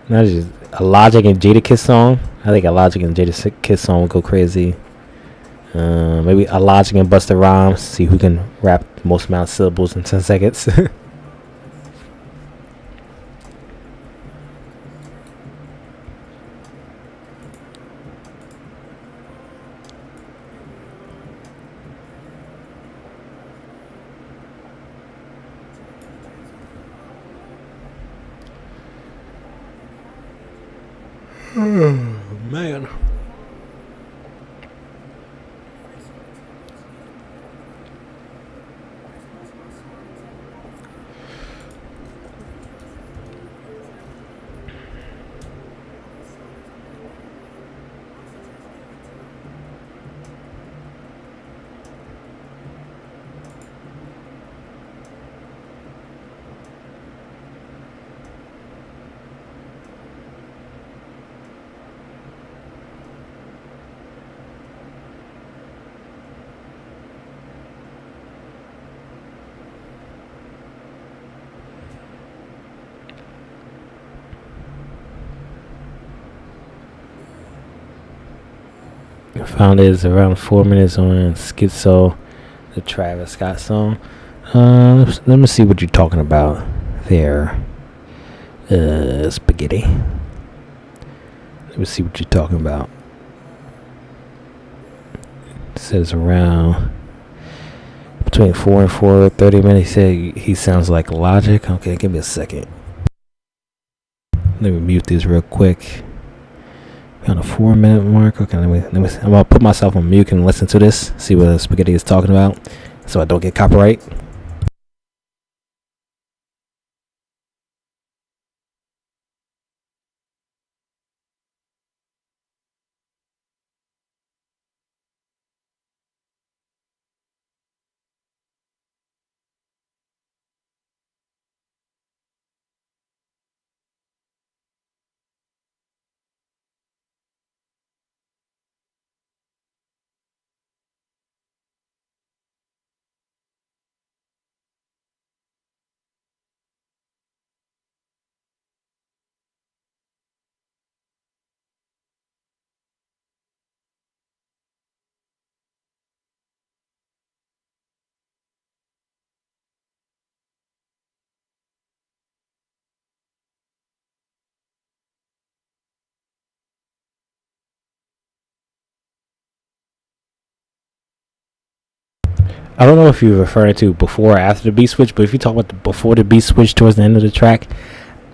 Not just a Logic and Jadakiss song. I think a Logic and Jadakiss song would go crazy. Maybe a Logic and Busta Rhymes. See who can rap the most amount of syllables in 10 seconds. Man. I found it is around 4 minutes on Schizo, the Travis Scott song. Let me see what you're talking about there. Spaghetti. Let me see what you're talking about. It says around between 4 and 4:30 minutes. He said he sounds like Logic. Okay, give me a second. Let me mute this real quick. On a 4-minute mark. Okay, let me. I'm gonna put myself on mute and listen to this. See what Spaghetti is talking about, so I don't get copyright. I don't know if you're referring to before or after the beat switch, but if you talk about before the beat switch towards the end of the track,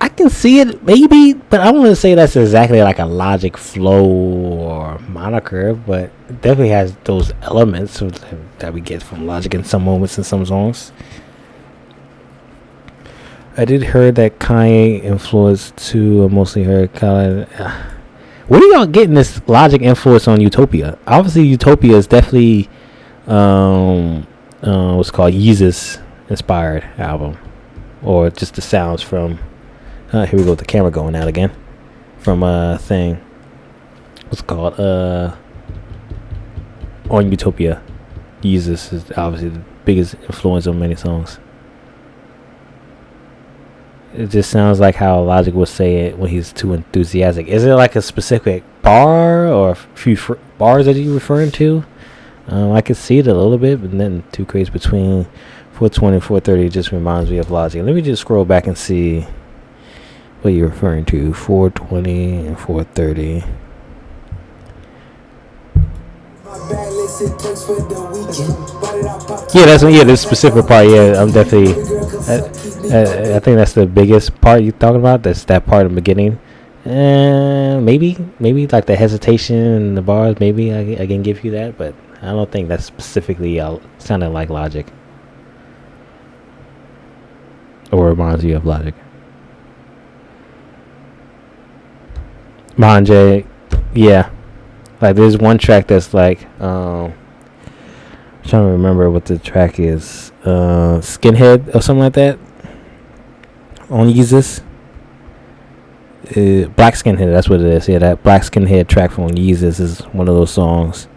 I can see it maybe, but I wouldn't say that's exactly like a Logic flow or moniker, but it definitely has those elements that we get from Logic in some moments in some songs. I did heard that Kanye influenced too. I mostly heard Kanye. Where are y'all getting this Logic influence on Utopia? Obviously, Utopia is definitely what's called Yeezus inspired album, or just the sounds from. Here we go with the camera going out again. From a thing. What's it called? On Utopia. Yeezus is obviously the biggest influence on many songs. It just sounds like how Logic would say it when he's too enthusiastic. Is it like a specific bar or a few bars that you're referring to? I could see it a little bit, but then 2 crates between 420 and 430 just reminds me of Logic. Let me just scroll back and see what you're referring to. 420 and 430. Yeah, this specific part. Yeah, I'm definitely. I think that's the biggest part you're talking about. That's that part in the beginning. Maybe like the hesitation and the bars. Maybe I can give you that, but I don't think that's specifically sounding like Logic or reminds you of Logic. Manje, yeah. Like there's one track that's like I'm trying to remember what the track is. Skinhead or something like that. On Yeezus. Black Skinhead, that's what it is. Yeah, that Black Skinhead track from Yeezus is one of those songs.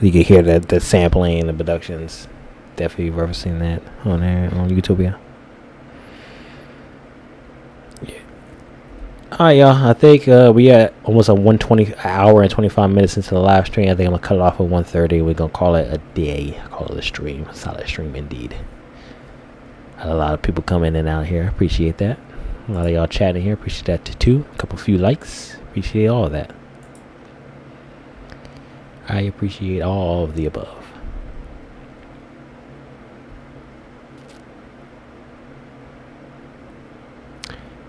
You can hear that sampling and the productions. Definitely referencing that on there on Utopia. Yeah. Alright, y'all. I think we at almost a 120 hour and 25 minutes into the live stream. I think I'm gonna cut it off at 1:30. We're gonna call it a day. Call it a stream. Solid stream indeed. Had a lot of people coming in and out here. Appreciate that. A lot of y'all chatting here. Appreciate that too. A couple few likes. Appreciate all of that. I appreciate all of the above.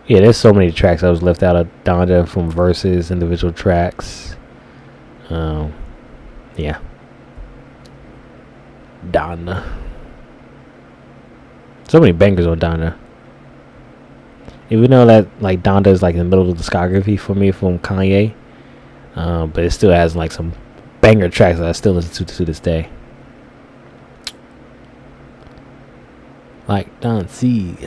Yeah, there's so many tracks that was left out of Donda from verses, individual tracks. Yeah. Donda. So many bangers on Donda. Even though that like Donda is like in the middle of the discography for me from Kanye, but it still has like some banger tracks that I still listen to this day. Like Don C.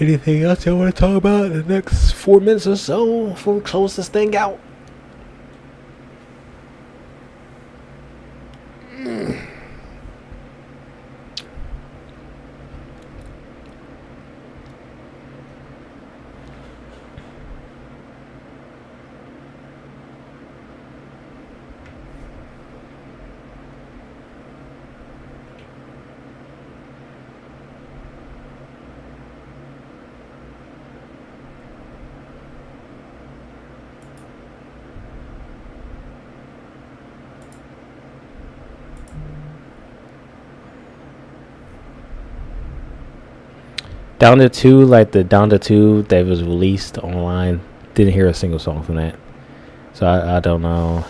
Anything else you want to talk about in the next 4 minutes or so before we close this thing out? Donda 2, like the Donda 2 that was released online, didn't hear a single song from that. So I don't know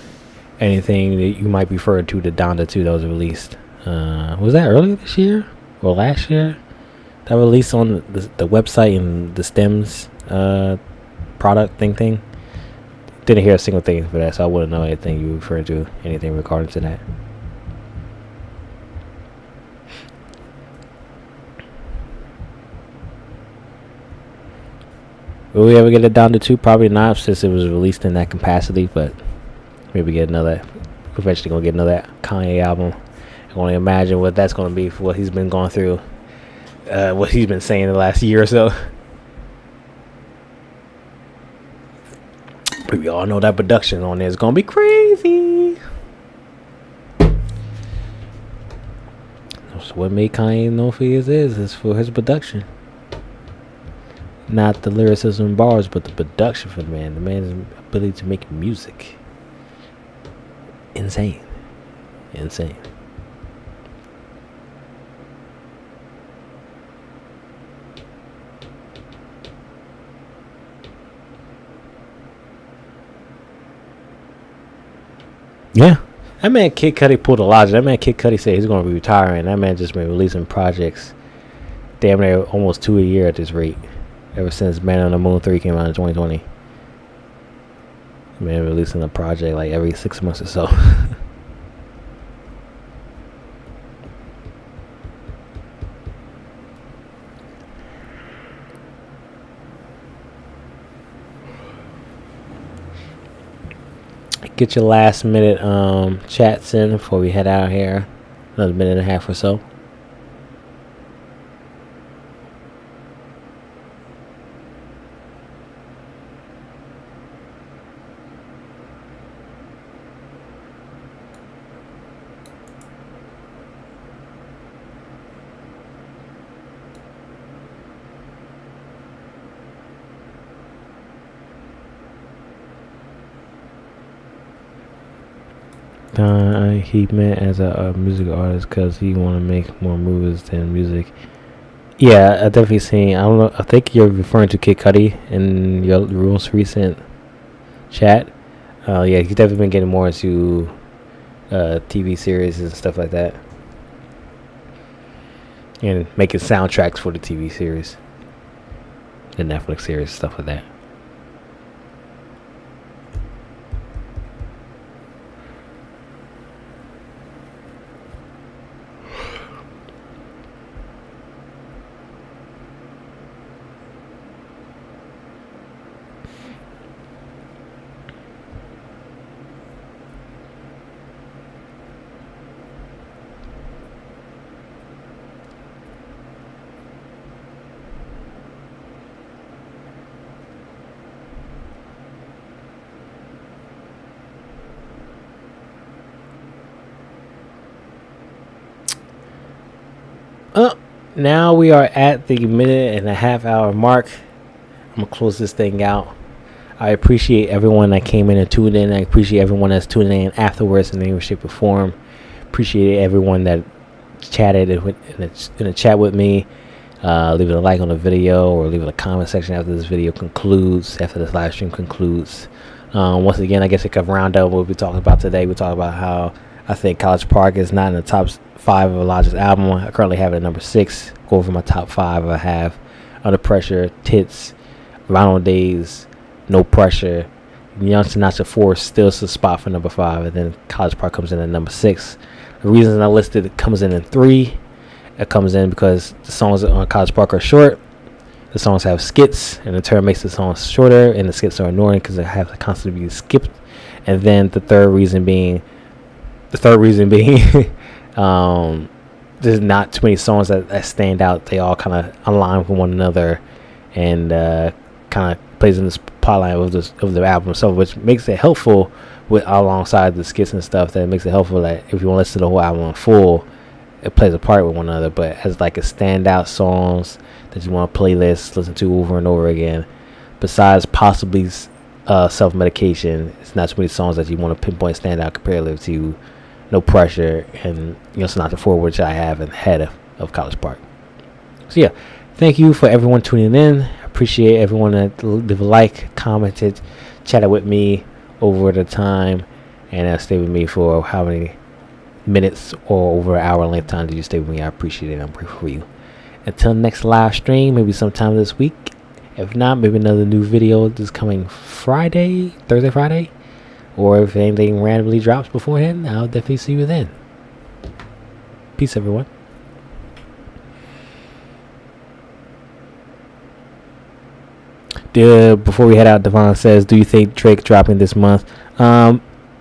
anything that you might be referring to the Donda 2 that was released. Was that earlier this year or last year? That released on the website and the Stems product thing. Didn't hear a single thing for that, so I wouldn't know anything you referring to, anything regarding to that. Will we ever get it down to 2? Probably not, since it was released in that capacity, but maybe get another. Eventually gonna get another Kanye album. I can only imagine what that's gonna be for what he's been going through, what he's been saying the last year or so. But we all know that production on there is gonna be crazy. So what made Kanye know who he is for his production. Not the lyricism bars, but the production for the man. The man's ability to make music. Insane. Yeah. That man Kid Cudi pulled a logic. That man Kid Cudi said he's going to be retiring. That man just been releasing projects damn near almost 2 a year at this rate. Ever since Man on the Moon 3 came out in 2020. Man releasing a project like every 6 months or so. Get your last minute chats in before we head out here. Another minute and a half or so. He meant as a music artist because he want to make more movies than music. Yeah, I definitely seen. I don't know. I think you're referring to Kid Cudi in your most recent chat. Yeah, he's definitely been getting more into TV series and stuff like that, and making soundtracks for the TV series, the Netflix series, stuff like that. now we are at the minute and a half hour mark. I'm gonna close this thing out. I appreciate everyone that came in and tuned in. I appreciate everyone that's tuning in afterwards in any way, shape, or form. Appreciate everyone that chatted in the chat with me. Leave a like on the video or leave a comment section after this video concludes, after this live stream concludes. Once again, I guess it could round up what we'll be talking about today. We talk about how I think College Park is not in the top 5 of the largest album. I currently have it at number 6. Go over my top 5 I have: Under Pressure, Tits, Ronald Days, No Pressure, Young Sinatra 4 still a spot for number 5, and then College Park comes in at number 6. The reason I listed it comes in 3. It comes in because the songs on College Park are short. The songs have skits, and in turn makes the songs shorter, and the skits are annoying because they have to constantly be skipped. And then the third reason being, there's not too many songs that stand out. They all kind of align with one another, and kind of plays in the spotlight of the album itself, which makes it helpful with alongside the skits and stuff. That makes it helpful that if you want to listen to the whole album in full, it plays a part with one another. But as like a standout songs that you want to playlist, listen to over and over again, besides possibly Self-Medication, it's not too many songs that you want to pinpoint standout comparatively to No Pressure and Sinatra 4, which I have ahead of College Park. So yeah, thank you for everyone tuning in. Appreciate everyone that leave a like, commented, chatted with me over the time, and stay with me for how many minutes or over an hour length time did you stay with me. I appreciate it. I'm grateful for you. Until next live stream, maybe sometime this week. If not, maybe another new video this coming Thursday, Friday. Or if anything randomly drops beforehand, I'll definitely see you then. Peace, everyone. Before we head out, Devon says, do you think Drake dropping this month?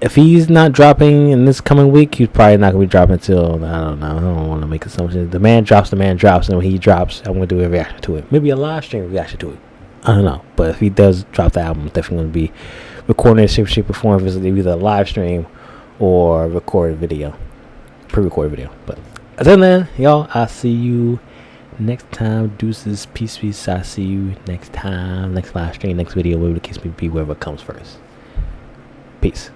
If he's not dropping in this coming week, he's probably not going to be dropping until, I don't know. I don't want to make assumptions. The man drops, and when he drops, I'm going to do a reaction to it. Maybe a live stream reaction to it. I don't know. But if he does drop the album, I'm definitely going to be recording it in shape or form, either a live stream or recorded video. Pre-recorded video. But until then, y'all, I'll see you next time. Deuces, peace. I'll see you next time. Next live stream, next video, whatever the case may be, whoever comes first. Peace.